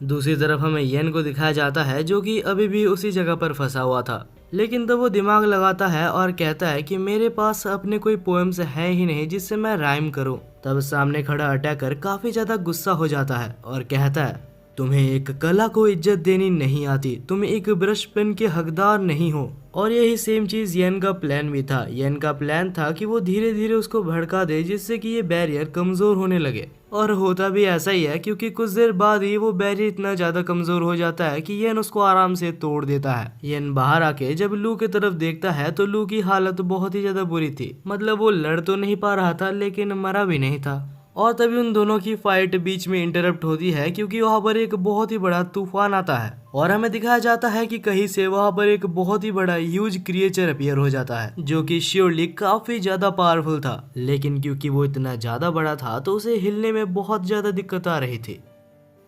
दूसरी तरफ हमें येन को दिखाया जाता है जो कि अभी भी उसी जगह पर फंसा हुआ था, लेकिन तब वो दिमाग लगाता है और कहता है कि मेरे पास अपने कोई पोएम्स है ही नहीं जिससे मैं राइम करूं। तब सामने खड़ा अटैकर काफी ज्यादा गुस्सा हो जाता है और कहता है तुम्हें एक कला को इज्जत देनी नहीं आती, तुम एक ब्रश पेन के हकदार नहीं हो। और यही सेम चीज येन का प्लान भी था। येन का प्लान था कि वो धीरे धीरे उसको भड़का दे जिससे कि ये बैरियर कमजोर होने लगे, और होता भी ऐसा ही है क्योंकि कुछ देर बाद ही वो बैरियर इतना ज्यादा कमजोर हो जाता है कि येन उसको आराम से तोड़ देता है। येन बाहर आके जब लू की तरफ देखता है तो लू की हालत बहुत ही ज्यादा बुरी थी। मतलब वो लड़ तो नहीं पा रहा था लेकिन मरा भी नहीं था। और तभी उन दोनों की फाइट बीच में इंटरप्ट होती है क्योंकि वहाँ पर एक बहुत ही बड़ा तूफान आता है और हमें दिखाया जाता है कि कहीं से वहाँ पर एक बहुत ही बड़ा ह्यूज क्रिएचर अपीयर हो जाता है जो कि श्योरली काफी ज्यादा पावरफुल था, लेकिन क्योंकि वो इतना ज्यादा बड़ा था तो उसे हिलने में बहुत ज्यादा दिक्कत आ रही थी।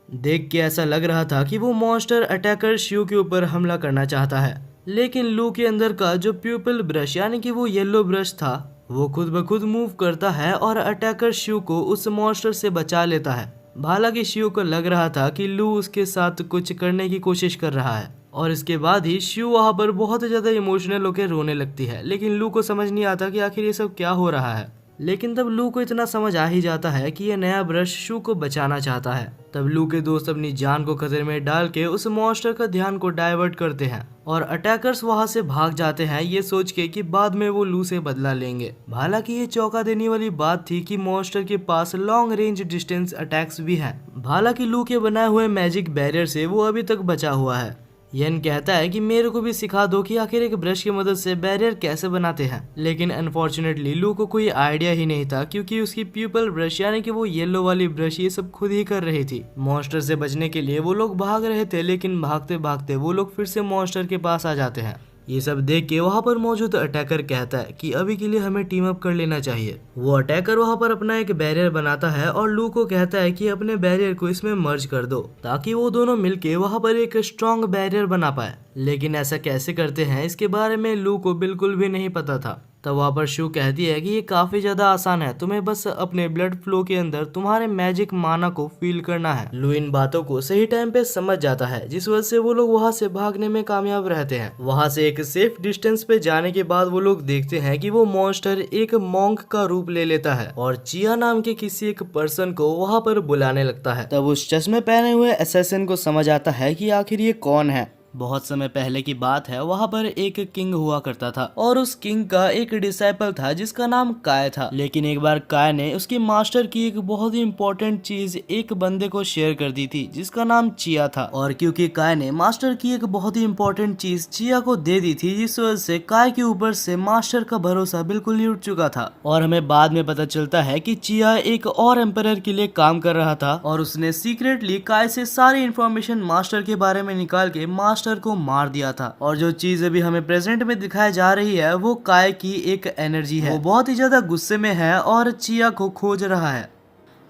देख के ऐसा लग रहा था कि वो मॉन्स्टर अटैकर शिव के ऊपर हमला करना चाहता है, लेकिन लू के अंदर का जो प्यूपल ब्रश यानी कि वो येलो ब्रश था वो खुद ब खुद मूव करता है और अटैकर शिव को उस मॉन्स्टर से बचा लेता है। हालांकि शिव को लग रहा था कि लू उसके साथ कुछ करने की कोशिश कर रहा है और इसके बाद ही शिव वहाँ पर बहुत ज्यादा इमोशनल होकर रोने लगती है, लेकिन लू को समझ नहीं आता कि आखिर ये सब क्या हो रहा है। लेकिन तब लू को इतना समझ आ ही जाता है कि यह नया ब्रश शिव को बचाना चाहता है। तब लू के दोस्त अपनी जान को खतरे में डाल के उस मॉन्स्टर का ध्यान को डाइवर्ट करते हैं और अटैकर्स वहां से भाग जाते हैं ये सोच के कि बाद में वो लू से बदला लेंगे। हालांकि ये चौंका देने वाली बात थी कि मॉन्स्टर के पास लॉन्ग रेंज डिस्टेंस अटैक्स भी हैं। हालांकि लू के बनाए हुए मैजिक बैरियर से वो अभी तक बचा हुआ है। येन कहता है कि मेरे को भी सिखा दो कि आखिर एक ब्रश की मदद से बैरियर कैसे बनाते हैं, लेकिन अनफॉर्चुनेटली लू को कोई आइडिया ही नहीं था क्योंकि उसकी प्यूपल ब्रश यानी कि वो येलो वाली ब्रश ये सब खुद ही कर रही थी। मॉन्स्टर से बचने के लिए वो लोग भाग रहे थे, लेकिन भागते भागते वो लोग फिर से मॉन्स्टर के पास आ जाते हैं। ये सब देख के वहाँ पर मौजूद अटैकर कहता है कि अभी के लिए हमें टीम अप कर लेना चाहिए। वो अटैकर वहाँ पर अपना एक बैरियर बनाता है और लू को कहता है कि अपने बैरियर को इसमें मर्ज कर दो ताकि वो दोनों मिलके वहाँ पर एक स्ट्रॉन्ग बैरियर बना पाए। लेकिन ऐसा कैसे करते हैं इसके बारे में लू को बिल्कुल भी नहीं पता था। तब वहाँ पर शिव कहती है कि ये काफी ज्यादा आसान है, तुम्हें बस अपने ब्लड फ्लो के अंदर तुम्हारे मैजिक माना को फील करना है। लू इन बातों को सही टाइम पे समझ जाता है जिस वजह से वो लोग वहाँ से भागने में कामयाब रहते हैं। वहाँ से एक सेफ डिस्टेंस पे जाने के बाद वो लोग देखते हैं कि वो मॉन्स्टर एक मॉन्क का रूप ले लेता है और चिया नाम के किसी एक पर्सन को वहाँ पर बुलाने लगता है। तब उस चश्मे पहने हुए असैसिन को समझ आता है कि आखिर ये कौन है। बहुत समय पहले की बात है, वहाँ पर एक किंग हुआ करता था और उस किंग का एक डिसाइपल था जिसका नाम काय था। लेकिन एक बार काय ने उसके मास्टर की एक बहुत ही इम्पोर्टेंट चीज एक बंदे को शेयर कर दी थी जिसका नाम चिया था। और क्योंकि काय ने मास्टर की एक बहुत ही इम्पोर्टेंट चीज चिया को दे दी थी, जिस वजह से काय के ऊपर से मास्टर का भरोसा बिल्कुल ही उठ चुका था। और हमें बाद में पता चलता है कि चिया एक और एम्परर के लिए काम कर रहा था और उसने सीक्रेटली काय से सारी इन्फॉर्मेशन मास्टर के बारे में निकाल के मास्टर को मार दिया था। और जो चीज अभी हमें प्रेजेंट में दिखाई जा रही है वो काय की एक एनर्जी है। वो बहुत ही ज्यादा गुस्से में है और चिया को खोज रहा है।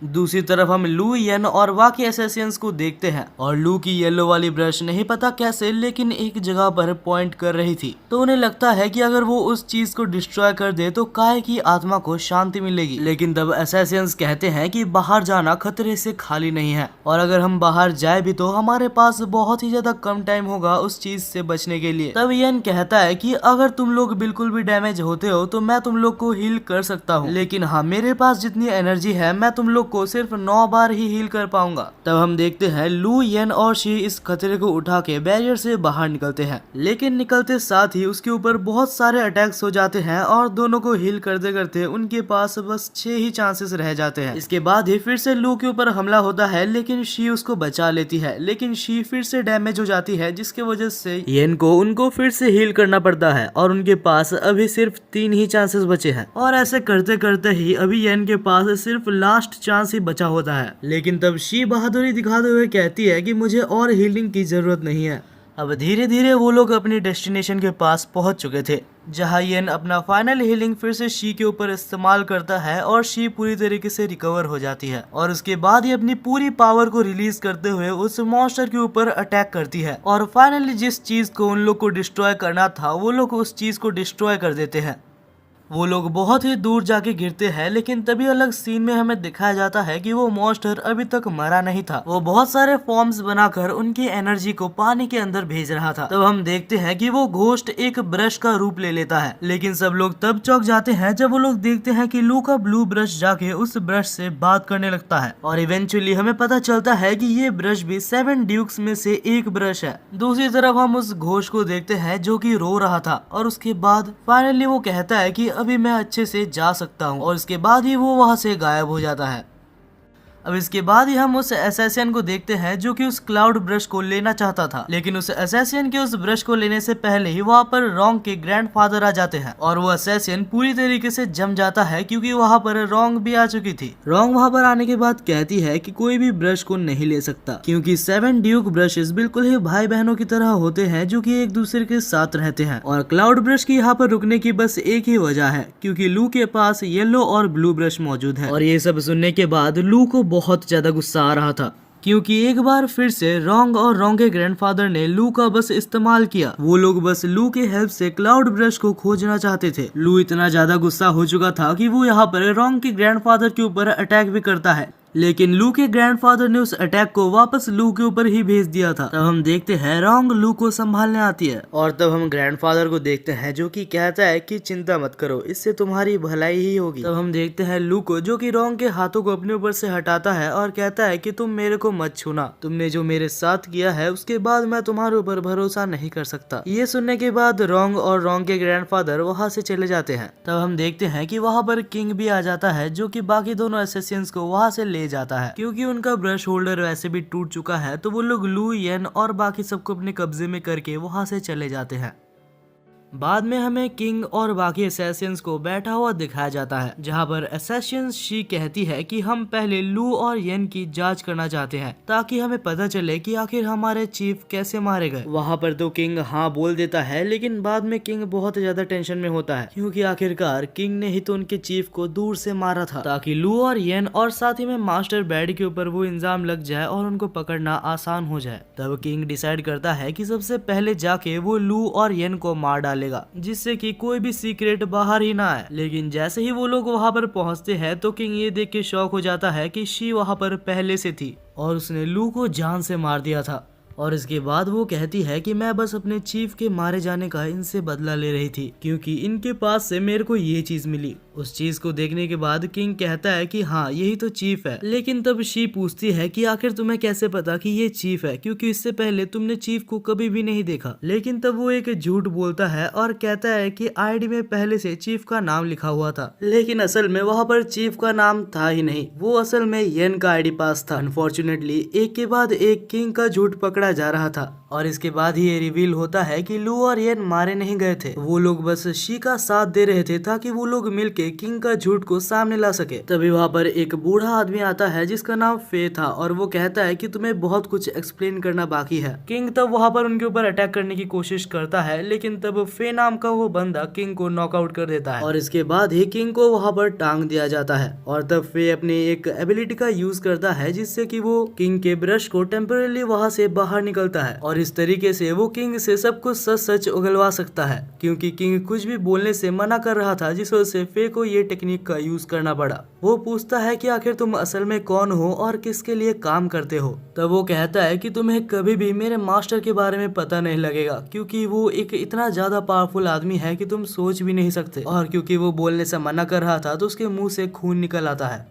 दूसरी तरफ हम लू, येन और बाकी असैसिन्स को देखते हैं और लू की येलो वाली ब्रश नहीं पता कैसे लेकिन एक जगह पर पॉइंट कर रही थी, तो उन्हें लगता है कि अगर वो उस चीज को डिस्ट्रॉय कर दे तो काय की आत्मा को शांति मिलेगी। लेकिन तब असैसिन्स कहते हैं कि बाहर जाना खतरे से खाली नहीं है और अगर हम बाहर जाए भी तो हमारे पास बहुत ही ज्यादा कम टाइम होगा उस चीज से बचने के लिए। तब येन कहता है कि अगर तुम लोग बिल्कुल भी डैमेज होते हो तो मैं तुम लोग को हील कर सकता हूँ, लेकिन हाँ मेरे पास जितनी एनर्जी है मैं तुम लोग को सिर्फ 9 बार ही हील कर पाऊंगा। तब हम देखते हैं लू, येन और शी इस खतरे को उठा के बैरियर से बाहर निकलते हैं, लेकिन निकलते साथ ही उसके ऊपर बहुत सारे अटैक्स हो जाते हैं और दोनों को हील करते करते उनके पास बस 6 ही चांसेस रह जाते हैं। इसके बाद ही फिर से लू के ऊपर हमला होता है, लेकिन शी उसको बचा लेती है, लेकिन शी फिर से डैमेज हो जाती है जिसकी वजह से येन को उनको फिर से हील करना पड़ता है और उनके पास अभी सिर्फ 3 ही चांसेस बचे हैं। और ऐसे करते करते ही अभी येन के पास सिर्फ लास्ट चांस ही बचा होता है। लेकिन तब शी बहादुरी दिखाते हुए कहती है कि मुझे और हीलिंग की जरूरत नहीं है। अब धीरे धीरे वो लोग अपनी डेस्टिनेशन के पास पहुंच चुके थे, जहां येन अपना फाइनल हीलिंग फिर से शी के ऊपर इस्तेमाल करता है और शी पूरी तरीके से रिकवर हो जाती है और उसके बाद ही अपनी पूरी पावर को रिलीज करते हुए उस मॉन्स्टर के ऊपर अटैक करती है और फाइनली जिस चीज को उन लोग को डिस्ट्रॉय करना था वो लोग उस चीज को डिस्ट्रॉय कर देते हैं। वो लोग बहुत ही दूर जाके गिरते हैं, लेकिन तभी अलग सीन में हमें दिखाया जाता है कि वो मॉन्स्टर अभी तक मरा नहीं था। वो बहुत सारे फॉर्म्स बनाकर उनकी एनर्जी को पानी के अंदर भेज रहा था। तब हम देखते हैं कि वो घोस्ट एक ब्रश का रूप ले लेता है, लेकिन सब लोग तब चौंक जाते हैं जब वो लोग देखते हैं कि लू का ब्लू ब्रश जाके उस ब्रश से बात करने लगता है और इवेंचुअली हमें पता चलता है कि ये ब्रश भी 7 ड्यूक्स में से एक ब्रश है। दूसरी तरफ हम उस घोस्ट को देखते हैं जो कि रो रहा था और उसके बाद फाइनली वो कहता है कि अभी मैं अच्छे से जा सकता हूँ और उसके बाद ही वो वहाँ से गायब हो जाता है। अब इसके बाद ही हम उस असैसिन को देखते हैं जो कि उस क्लाउड ब्रश को लेना चाहता था, लेकिन उस असैसिन के उस ब्रश को लेने से पहले ही वहाँ पर रोंग के ग्रैंडफादर आ जाते हैं और वो असैसिन पूरी तरीके से जम जाता है क्योंकि वहाँ पर रोंग भी आ चुकी थी। रोंग वहाँ पर आने के बाद कहती है कि कोई भी ब्रश को नहीं ले सकता क्योंकि 7 ड्यूक ब्रशेस बिल्कुल ही भाई बहनों की तरह होते हैं जो कि एक दूसरे के साथ रहते हैं। और क्लाउड ब्रश की यहाँ पर रुकने की बस एक ही वजह है क्योंकि लू के पास येलो और ब्लू ब्रश मौजूद है। और ये सब सुनने के बाद लू को बहुत ज्यादा गुस्सा आ रहा था क्योंकि एक बार फिर से रोंग और रोंग के ग्रैंडफादर ने लू का बस इस्तेमाल किया। वो लोग बस लू के हेल्प से क्लाउड ब्रश को खोजना चाहते थे। लू इतना ज्यादा गुस्सा हो चुका था कि वो यहाँ पर रोंग के ग्रैंडफादर के ऊपर अटैक भी करता है, लेकिन लू के ग्रैंडफादर ने उस अटैक को वापस लू के ऊपर ही भेज दिया था। तब हम देखते हैं रोंग लू को संभालने आती है और तब हम ग्रैंडफादर को देखते हैं जो कि कहता है कि चिंता मत करो, इससे तुम्हारी भलाई ही होगी। तब हम देखते हैं लू को जो कि रोंग के हाथों को अपने ऊपर से हटाता है और कहता है कि तुम मेरे को मत छूना, तुमने जो मेरे साथ किया है उसके बाद मैं तुम्हारे ऊपर भरोसा नहीं कर सकता। ये सुनने के बाद रोंग और रोंग के ग्रैंडफादर वहाँ से चले जाते हैं। तब हम देखते हैं कि वहाँ पर किंग भी आ जाता है जो कि बाकी दोनों असैसिन्स को वहाँ से ले जाता है क्योंकि उनका ब्रश होल्डर वैसे भी टूट चुका है। तो वो लोग लू, येन और बाकी सबको अपने कब्जे में करके वहां से चले जाते हैं। बाद में हमें किंग और बाकी असैसिन्स को बैठा हुआ दिखाया जाता है जहां पर असैसिन शी कहती है कि हम पहले लू और येन की जांच करना चाहते हैं ताकि हमें पता चले कि आखिर हमारे चीफ कैसे मारे गए। वहां पर तो किंग हाँ बोल देता है, लेकिन बाद में किंग बहुत ज्यादा टेंशन में होता है क्योंकि आखिरकार किंग ने ही तो उनके चीफ को दूर से मारा था ताकि लू और येन और साथ ही में मास्टर बैड के ऊपर वो इल्जाम लग जाए और उनको पकड़ना आसान हो जाए। तब किंग डिसाइड करता है कि सबसे पहले जाके वो लू और येन को मार डाले जिससे कि कोई भी सीक्रेट बाहर ही ना आए। लेकिन जैसे ही वो लोग वहां पर पहुंचते हैं तो किंग ये देख के शॉक हो जाता है कि शी वहां पर पहले से थी और उसने लू को जान से मार दिया था। और इसके बाद वो कहती है कि मैं बस अपने चीफ के मारे जाने का इनसे बदला ले रही थी क्योंकि इनके पास से मेरे को ये चीज मिली। उस चीज को देखने के बाद किंग कहता है कि हाँ यही तो चीफ है। लेकिन तब शी पूछती है कि आखिर तुम्हें कैसे पता कि ये चीफ है क्योंकि इससे पहले तुमने चीफ को कभी भी नहीं देखा। लेकिन तब वो एक झूठ बोलता है और कहता है कि आईडी में पहले से चीफ का नाम लिखा हुआ था, लेकिन असल में वहाँ पर चीफ का नाम था ही नहीं, वो असल में येन का आईडी पास था। अनफॉर्चुनेटली एक के बाद एक किंग का झूठ पकड़ा जा रहा था और इसके बाद ही ये रिवील होता है कि लू और येन मारे नहीं गए थे, वो लोग बस शी का साथ दे रहे थे ताकि वो लोग मिलके किंग का झूठ को सामने ला सके। तभी वहाँ पर एक बूढ़ा आदमी आता है जिसका नाम फे था और वो कहता है कि तुम्हें बहुत कुछ एक्सप्लेन करना बाकी है। किंग तब वहाँ पर उनके ऊपर अटैक करने की कोशिश करता है, लेकिन तब फे नाम का वो बंदा किंग को नॉकआउट कर देता है और इसके बाद ही किंग को वहाँ पर टांग दिया जाता है। और तब फे अपनी एक एबिलिटी का यूज करता है जिससे कि वो किंग के ब्रश को टेम्पररी वहाँ से बाहर निकलता है और इस तरीके से वो किंग से सब कुछ सच सच उगलवा सकता है क्योंकि किंग कुछ भी बोलने से मना कर रहा था, जिस वजह से फे को ये टेक्निक का यूज करना पड़ा। वो पूछता है कि आखिर तुम असल में कौन हो और किसके लिए काम करते हो। तब वो कहता है कि तुम्हें कभी भी मेरे मास्टर के बारे में पता नहीं लगेगा क्योंकि वो एक इतना ज्यादा पावरफुल आदमी है कि तुम सोच भी नहीं सकते। और क्योंकि वो बोलने से मना कर रहा था तो उसके मुंह से खून निकल आता है।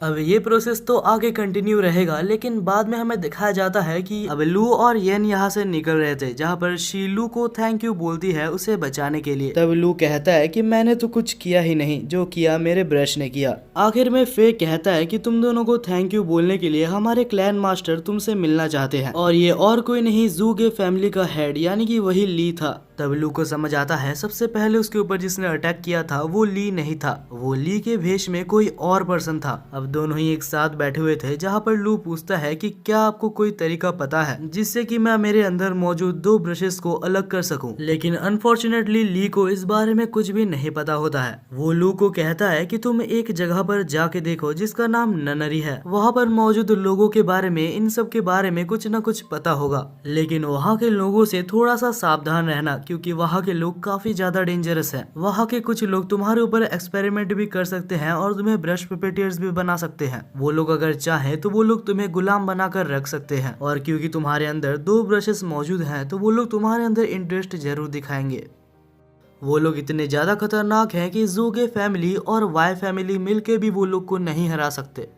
अब ये प्रोसेस तो आगे कंटिन्यू रहेगा, लेकिन बाद में हमें दिखाया जाता है कि अब लू और येन यहाँ से निकल रहे थे जहाँ पर शी लू को थैंक यू बोलती है उसे बचाने के लिए। तब लू कहता है कि मैंने तो कुछ किया ही नहीं, जो किया मेरे ब्रश ने किया। आखिर में फे कहता है कि तुम दोनों को थैंक यू बोलने के लिए हमारे क्लैन मास्टर तुमसे मिलना चाहते हैं और ये और कोई नहीं जू के फैमिली का हेड यानी कि वही ली था। तब लू को समझ आता है सबसे पहले उसके ऊपर जिसने अटैक किया था वो ली नहीं था, वो ली के भेष में कोई और पर्सन था। अब दोनों ही एक साथ बैठे हुए थे जहाँ पर लू पूछता है कि क्या आपको कोई तरीका पता है जिससे कि मैं मेरे अंदर मौजूद 2 ब्रशेस को अलग कर सकूं। लेकिन अनफॉर्चुनेटली ली को इस बारे में कुछ भी नहीं पता होता है। वो लू को कहता है कि तुम एक जगह पर जाके देखो जिसका नाम ननरी है, वहाँ पर मौजूद लोगों के बारे में इन सब के बारे में कुछ न कुछ पता होगा, लेकिन वहाँ के लोगों से थोड़ा सा सावधान रहना क्योंकि वहाँ के लोग काफी ज्यादा डेंजरस हैं। वहाँ के कुछ लोग तुम्हारे ऊपर एक्सपेरिमेंट भी कर सकते हैं और तुम्हें ब्रश पेपेटियर्स भी बना सकते हैं। वो लोग अगर चाहे तो वो लोग तुम्हें गुलाम बनाकर रख सकते हैं और क्योंकि तुम्हारे अंदर 2 ब्रशेस मौजूद हैं तो वो लोग तुम्हारे अंदर इंटरेस्ट जरूर दिखाएंगे। वो लोग इतने ज्यादा खतरनाक हैं कि जू के फैमिली और वाई फैमिली मिलके भी वो लोग को नहीं हरा सकते।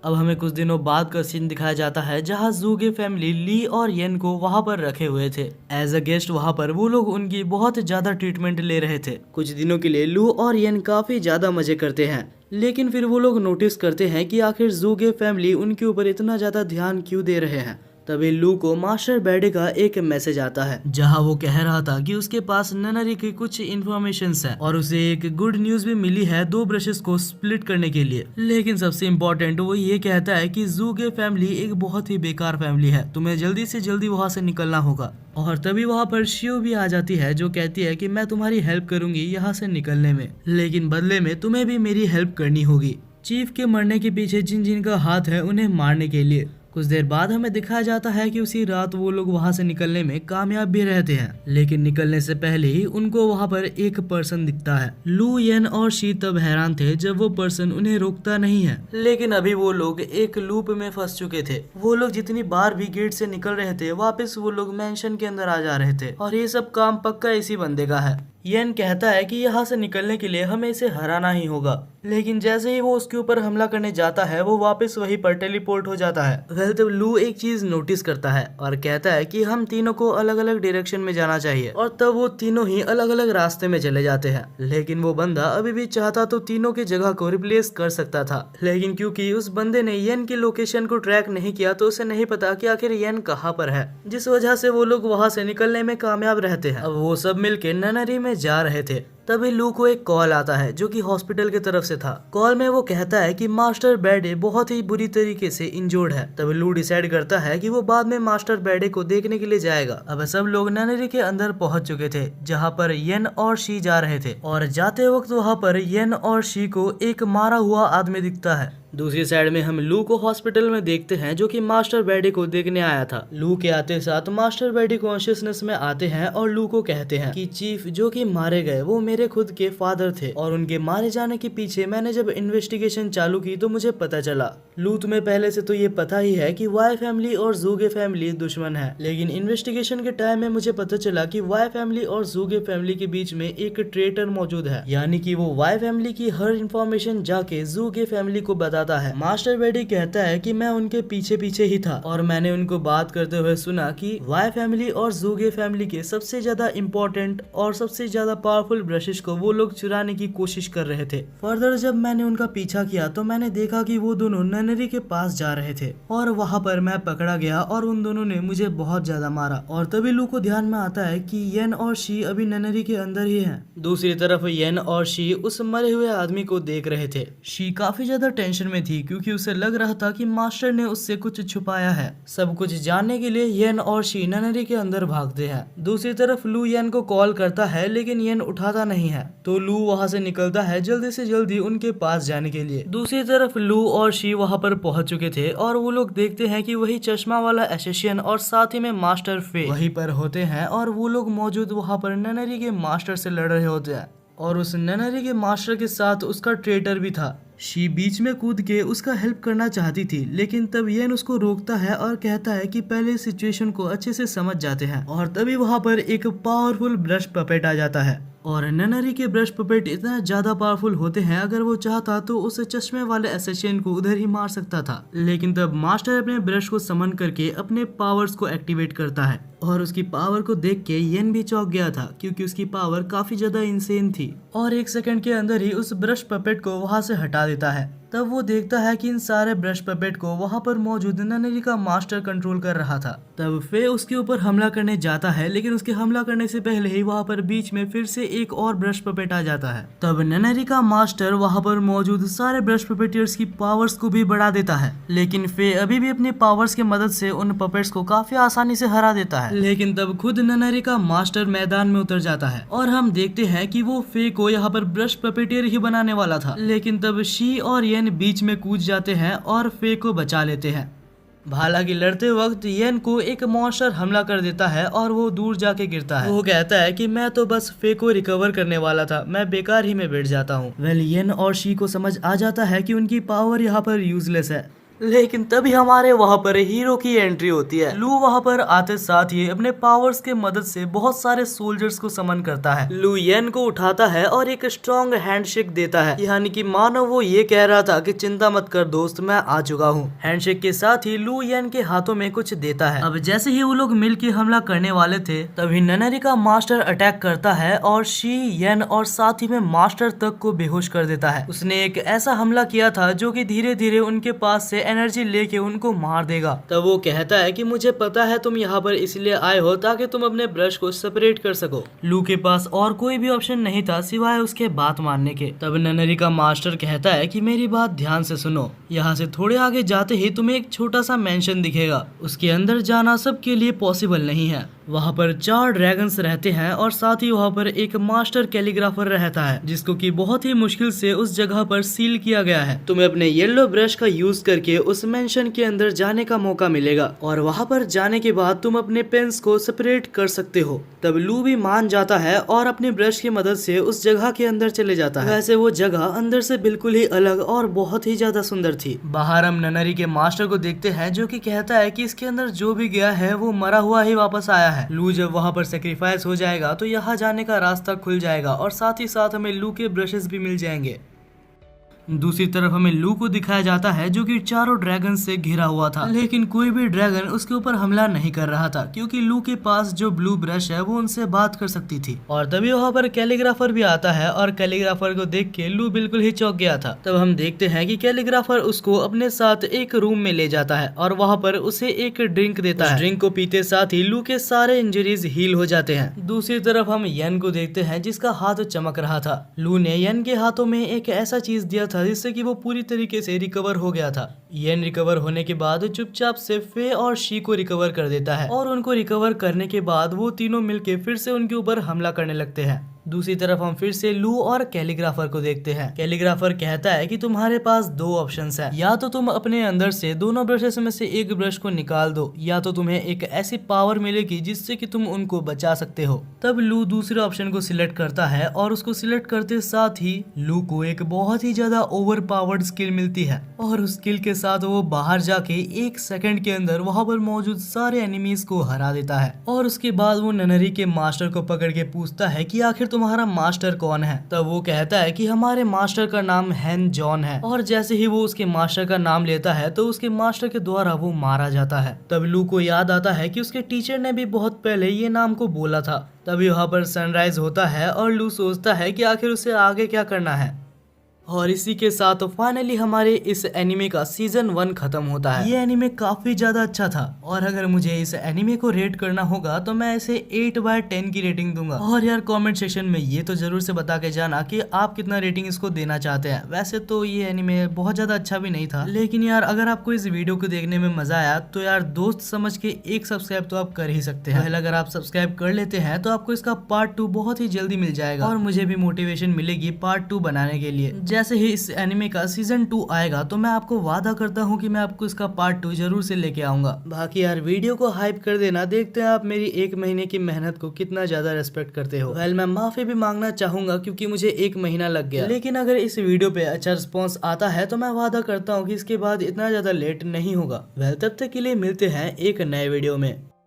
अब हमें कुछ दिनों बाद का सीन दिखाया जाता है जहां जू की फैमिली ली और येन को वहां पर रखे हुए थे एज अ गेस्ट। वहां पर वो लोग उनकी बहुत ज्यादा ट्रीटमेंट ले रहे थे। कुछ दिनों के लिए लू और येन काफी ज्यादा मजे करते हैं, लेकिन फिर वो लोग नोटिस करते हैं कि आखिर जू के फैमिली उनके ऊपर इतना ज्यादा ध्यान क्यों दे रहे हैं। तभी लू को मास्टर बैडे का एक मैसेज आता है जहां वो कह रहा था कि उसके पास ननरी की कुछ इन्फॉर्मेशन है और उसे एक गुड न्यूज भी मिली है 2 ब्रशेस को स्प्लिट करने के लिए। लेकिन सबसे इम्पोर्टेंट वो ये कहता है कि जू के फैमिली एक बहुत ही बेकार फैमिली है, तुम्हें जल्दी से जल्दी वहाँ से निकलना होगा। और तभी वहाँ पर शिव भी आ जाती है जो कहती है कि मैं तुम्हारी हेल्प करूंगी यहाँ से निकलने में, लेकिन बदले में तुम्हें भी मेरी हेल्प करनी होगी। चीफ के मरने के पीछे जिन जिन का हाथ है उन्हें मारने के लिए। कुछ देर बाद हमें दिखाया जाता है कि उसी रात वो लोग वहाँ से निकलने में कामयाब भी रहते हैं, लेकिन निकलने से पहले ही उनको वहाँ पर एक पर्सन दिखता है। लू, येन और शी तब हैरान थे जब वो पर्सन उन्हें रोकता नहीं है, लेकिन अभी वो लोग एक लूप में फंस चुके थे। वो लोग जितनी बार भी गेट से निकल रहे थे वापस वो लोग मेंशन के अंदर आ जा रहे थे और ये सब काम पक्का इसी बंदे का है। येन कहता है कि यहाँ से निकलने के लिए हमें इसे हराना ही होगा, लेकिन जैसे ही वो उसके ऊपर हमला करने जाता है वो वापस वहीं पर टेलीपोर्ट हो जाता है। वेल तब लू एक चीज नोटिस करता है और कहता है कि हम तीनों को अलग अलग डायरेक्शन में जाना चाहिए और तब वो तीनों ही अलग अलग रास्ते में चले जाते हैं। लेकिन वो बंदा अभी भी चाहता तो तीनों की जगह को रिप्लेस कर सकता था, लेकिन क्योंकि उस बंदे ने येन की लोकेशन को ट्रैक नहीं किया तो उसे नहीं पता कि आखिर येन कहाँ पर है, जिस वजह से वो लोग वहाँ से निकलने में कामयाब रहते हैं। अब वो सब मिलके ननरी में जा रहे थे तभी लू को एक कॉल आता है जो कि हॉस्पिटल की तरफ से था। कॉल में वो कहता है कि मास्टर बैडे बहुत ही बुरी तरीके से इंजर्ड है। तभी लू डिसाइड करता है कि वो बाद में मास्टर बैडे को देखने के लिए जाएगा। अब सब लोग ननरी के अंदर पहुंच चुके थे जहां पर येन और शी जा रहे थे और जाते वक्त वहां पर येन और शी को एक मारा हुआ आदमी दिखता है। दूसरी साइड में हम लू को हॉस्पिटल में देखते हैं जो कि मास्टर बैडी को देखने आया था। लू के आते साथ मास्टर बैडी कॉन्शियसनेस में आते हैं और लू को कहते हैं कि चीफ जो कि मारे गए वो मेरे खुद के फादर थे और उनके मारे जाने के पीछे मैंने जब इन्वेस्टिगेशन चालू की तो मुझे पता चला। लू तुम्हें पहले से तो ये पता ही है कि वाई फैमिली और जू के फैमिली दुश्मन है, लेकिन इन्वेस्टिगेशन के टाइम में मुझे पता चला कि वाई फैमिली और जू के फैमिली के बीच में एक ट्रेटर मौजूद है, यानी कि वो वाई फैमिली की हर इंफॉर्मेशन जाके जू के फैमिली को बताता है। मास्टर बेडी कहता है कि मैं उनके पीछे पीछे ही था और मैंने उनको बात करते हुए सुना कि वाई फैमिली और जू के फैमिली के सबसे ज्यादा इम्पोर्टेंट और सबसे ज्यादा पावरफुल ब्रशेस को वो लोग चुराने की कोशिश कर रहे थे। फर्दर जब मैंने उनका पीछा किया तो मैंने देखा कि वो दोनों ननरी के पास जा रहे थे और वहाँ पर मैं पकड़ा गया और उन दोनों ने मुझे बहुत ज्यादा मारा। और तभी लू को ध्यान में आता है कि येन और शी अभी ननरी के अंदर ही हैं। दूसरी तरफ येन और शी उस मरे हुए आदमी को देख रहे थे। शी काफी ज्यादा टेंशन में थी क्योंकि उसे लग रहा था कि मास्टर ने उससे कुछ छुपाया है। सब कुछ जानने के लिए येन और शी ननरी के अंदर भागते हैं। दूसरी तरफ लू येन को कॉल करता है लेकिन येन उठाता नहीं है, तो लू वहां से निकलता है जल्दी से जल्दी उनके पास जाने के लिए। दूसरी तरफ लू और शी वहां पर पहुंच चुके थे और वो लोग देखते हैं कि वही चश्मा वाला एसेसियन और साथ ही में मास्टर फे वहीं पर होते हैं और वो लोग मौजूद वहां पर ननरी के मास्टर से लड़ रहे होते हैं और उस ननरी के मास्टर के साथ उसका ट्रेटर भी था। शी बीच में कूद के उसका हेल्प करना चाहती थी, लेकिन तब येन उसको रोकता है और कहता है कि पहले सिचुएशन को अच्छे से समझ जाते हैं। और तभी वहां पर एक पावरफुल ब्रश पपेट आ जाता है और ननरी के ब्रश पपेट इतना ज्यादा पावरफुल होते हैं अगर वो चाहता तो उस चश्मे वाले एसेसियन को उधर ही मार सकता था। लेकिन तब मास्टर अपने ब्रश को समन करके अपने पावर्स को एक्टिवेट करता है और उसकी पावर को देख के येन भी चौंक गया था क्योंकि उसकी पावर काफी ज्यादा इंसेन थी और 1 सेकंड के अंदर ही उस ब्रश पपेट को वहां से हटा देता है। तब वो देखता है कि इन सारे ब्रश पपेट को वहां पर मौजूद ननरी का मास्टर कंट्रोल कर रहा था। तब फे उसके ऊपर हमला करने जाता है, लेकिन उसके हमला करने से पहले ही वहां पर बीच में फिर से एक और ब्रश पपेट आ जाता है। तब ननरी का मास्टर वहां पर मौजूद सारे ब्रश पपेटियर्स की पावर्स को भी बढ़ा देता है, लेकिन फे अभी भी अपनी पावर्स की मदद से उन पपेट्स को काफी आसानी से हरा देता है। लेकिन तब खुद ननरी का मास्टर मैदान में उतर जाता है और हम देखते हैं कि वो फे को यहाँ पर ब्रश पपेटियर ही बनाने वाला था, लेकिन तब शी और येन बीच में कूद जाते हैं और फे को बचा लेते हैं। हालांकि लड़ते वक्त येन को एक मॉन्स्टर हमला कर देता है और वो दूर जाके गिरता है। वो कहता है कि मैं तो बस फे को रिकवर करने वाला था, मैं बेकार ही में बैठ जाता हूँ। वेल येन और शी को समझ आ जाता है कि उनकी पावर यहाँ पर यूजलेस है लेकिन तभी हमारे वहाँ पर हीरो की एंट्री होती है। लू वहाँ पर आते साथ ही अपने पावर्स के मदद से बहुत सारे सोल्जर्स को समन करता है। लू येन को उठाता है और एक स्ट्रॉन्ग हैंडशेक देता है, यानी कि मानो वो ये कह रहा था कि चिंता मत कर दोस्त, मैं आ चुका हूँ। हैंडशेक के साथ ही लू येन के हाथों में कुछ देता है। अब जैसे ही वो लोग मिलकर हमला करने वाले थे तभी ननरी का मास्टर अटैक करता है और शी, येन और साथ ही में मास्टर तक को बेहोश कर देता है। उसने एक ऐसा हमला किया था जो कि धीरे धीरे उनके पास से एनर्जी लेके उनको मार देगा। तब वो कहता है कि मुझे पता है तुम यहाँ पर इसलिए आए हो ताकि तुम अपने ब्रश को सेपरेट कर सको। लू के पास और कोई भी ऑप्शन नहीं था सिवाय उसके बात मानने के। तब ननरी का मास्टर कहता है कि मेरी बात ध्यान से सुनो, यहाँ से थोड़े आगे जाते ही तुम्हें एक छोटा सा मेंशन दिखेगा, उसके अंदर जाना सबके लिए पॉसिबल नहीं है। वहाँ पर 4 ड्रैगन्स रहते हैं और साथ ही वहाँ पर एक मास्टर कैलीग्राफर रहता है जिसको कि बहुत ही मुश्किल से उस जगह पर सील किया गया है। तुम्हें अपने येलो ब्रश का यूज करके उस मेंशन के अंदर जाने का मौका मिलेगा और वहाँ पर जाने के बाद तुम अपने पेन्स को सेपरेट कर सकते हो। तब लू भी मान जाता है और अपनी ब्रश की मदद से उस जगह के अंदर चले जाता है। वैसे वो जगह अंदर से बिल्कुल ही अलग और बहुत ही ज्यादा सुंदर थी। बाहर हम ननरी के मास्टर को देखते हैं जो कि कहता है कि इसके अंदर जो भी गया है वो मरा हुआ ही वापस आया है। लू जब वहाँ पर सेक्रीफाइस हो जाएगा तो यहाँ जाने का रास्ता खुल जाएगा और साथ ही साथ हमें लू के ब्रशेस भी मिल जाएंगे। दूसरी तरफ हमें लू को दिखाया जाता है जो कि 4 ड्रैगन से घिरा हुआ था, लेकिन कोई भी ड्रैगन उसके ऊपर हमला नहीं कर रहा था क्योंकि लू के पास जो ब्लू ब्रश है वो उनसे बात कर सकती थी। और तभी वहाँ पर कैलीग्राफर भी आता है और कैलीग्राफर को देख के लू बिल्कुल ही चौंक गया था। तब हम देखते हैं कि कैलीग्राफर उसको अपने साथ एक रूम में ले जाता है और वहाँ पर उसे एक ड्रिंक देता है। ड्रिंक को पीते साथ ही लू के सारे इंजरीज हील हो जाते हैं। दूसरी तरफ हम येन को देखते हैं जिसका हाथ चमक रहा था। लू ने येन के हाथों में एक ऐसा चीज दिया था जिससे कि वो पूरी तरीके से रिकवर हो गया था। येन रिकवर होने के बाद चुपचाप से फे और शी को रिकवर कर देता है और उनको रिकवर करने के बाद वो तीनों मिलके फिर से उनके ऊपर हमला करने लगते हैं। दूसरी तरफ हम फिर से लू और कैलीग्राफर को देखते हैं। कैलीग्राफर कहता है कि तुम्हारे पास 2 ऑप्शंस हैं, या तो तुम अपने अंदर से दोनों ब्रशेस में से एक ब्रश को निकाल दो या तो तुम्हें एक ऐसी पावर मिलेगी जिससे कि तुम उनको बचा सकते हो। तब लू दूसरे ऑप्शन को सिलेक्ट करता है और उसको सिलेक्ट करते साथ ही लू को एक बहुत ही ज्यादा ओवर पावर्ड स्किल मिलती है और उस स्किल के साथ वो बाहर जाके 1 सेकंड के अंदर वहां पर मौजूद सारे एनिमीज को हरा देता है। और उसके बाद वो ननरी के मास्टर को पकड़ के पूछता है कि आखिर तुम्हारा मास्टर कौन है। तब वो कहता है कि हमारे मास्टर का नाम हैन जॉन है। और जैसे ही वो उसके मास्टर का नाम लेता है तो उसके मास्टर के द्वारा वो मारा जाता है। तब लू को याद आता है कि उसके टीचर ने भी बहुत पहले ये नाम को बोला था। तभी वहाँ पर सनराइज होता है और लू सोचता है कि आखिर उसे आगे क्या करना है। और इसी के साथ फाइनली हमारे इस एनिमे का सीजन 1 खत्म होता है। ये एनिमे काफी ज्यादा अच्छा था और अगर मुझे इस एनिमे को रेट करना होगा तो मैं इसे 8/10 की रेटिंग दूंगा। और यार कमेंट सेक्शन में ये तो जरूर से बता के जाना कि आप कितना रेटिंग इसको देना चाहते हैं। वैसे तो ये एनिमे बहुत ज्यादा अच्छा भी नहीं था, लेकिन यार अगर आपको इस वीडियो को देखने में मजा आया तो यार दोस्त समझ के एक सब्सक्राइब तो आप कर ही सकते हैं। अगर आप सब्सक्राइब कर लेते हैं तो आपको इसका पार्ट 2 बहुत ही जल्दी मिल जाएगा और मुझे भी मोटिवेशन मिलेगी पार्ट 2 बनाने के लिए। जैसे ही इस एनिमे का सीजन 2 आएगा तो मैं आपको वादा करता हूँ कि मैं आपको इसका पार्ट 2 जरूर से लेके आऊंगा। बाकी यार वीडियो को हाइप कर देना, देखते हैं आप मेरी 1 महीने की मेहनत को कितना ज्यादा रेस्पेक्ट करते हो। वेल मैं माफी भी मांगना चाहूंगा क्योंकि मुझे 1 महीना लग गया, लेकिन अगर इस वीडियो पे अच्छा रिस्पॉन्स आता है तो मैं वादा करता हूँ कि इसके बाद इतना ज्यादा लेट नहीं होगा। वेल तब तक के लिए मिलते हैं एक नए वीडियो में।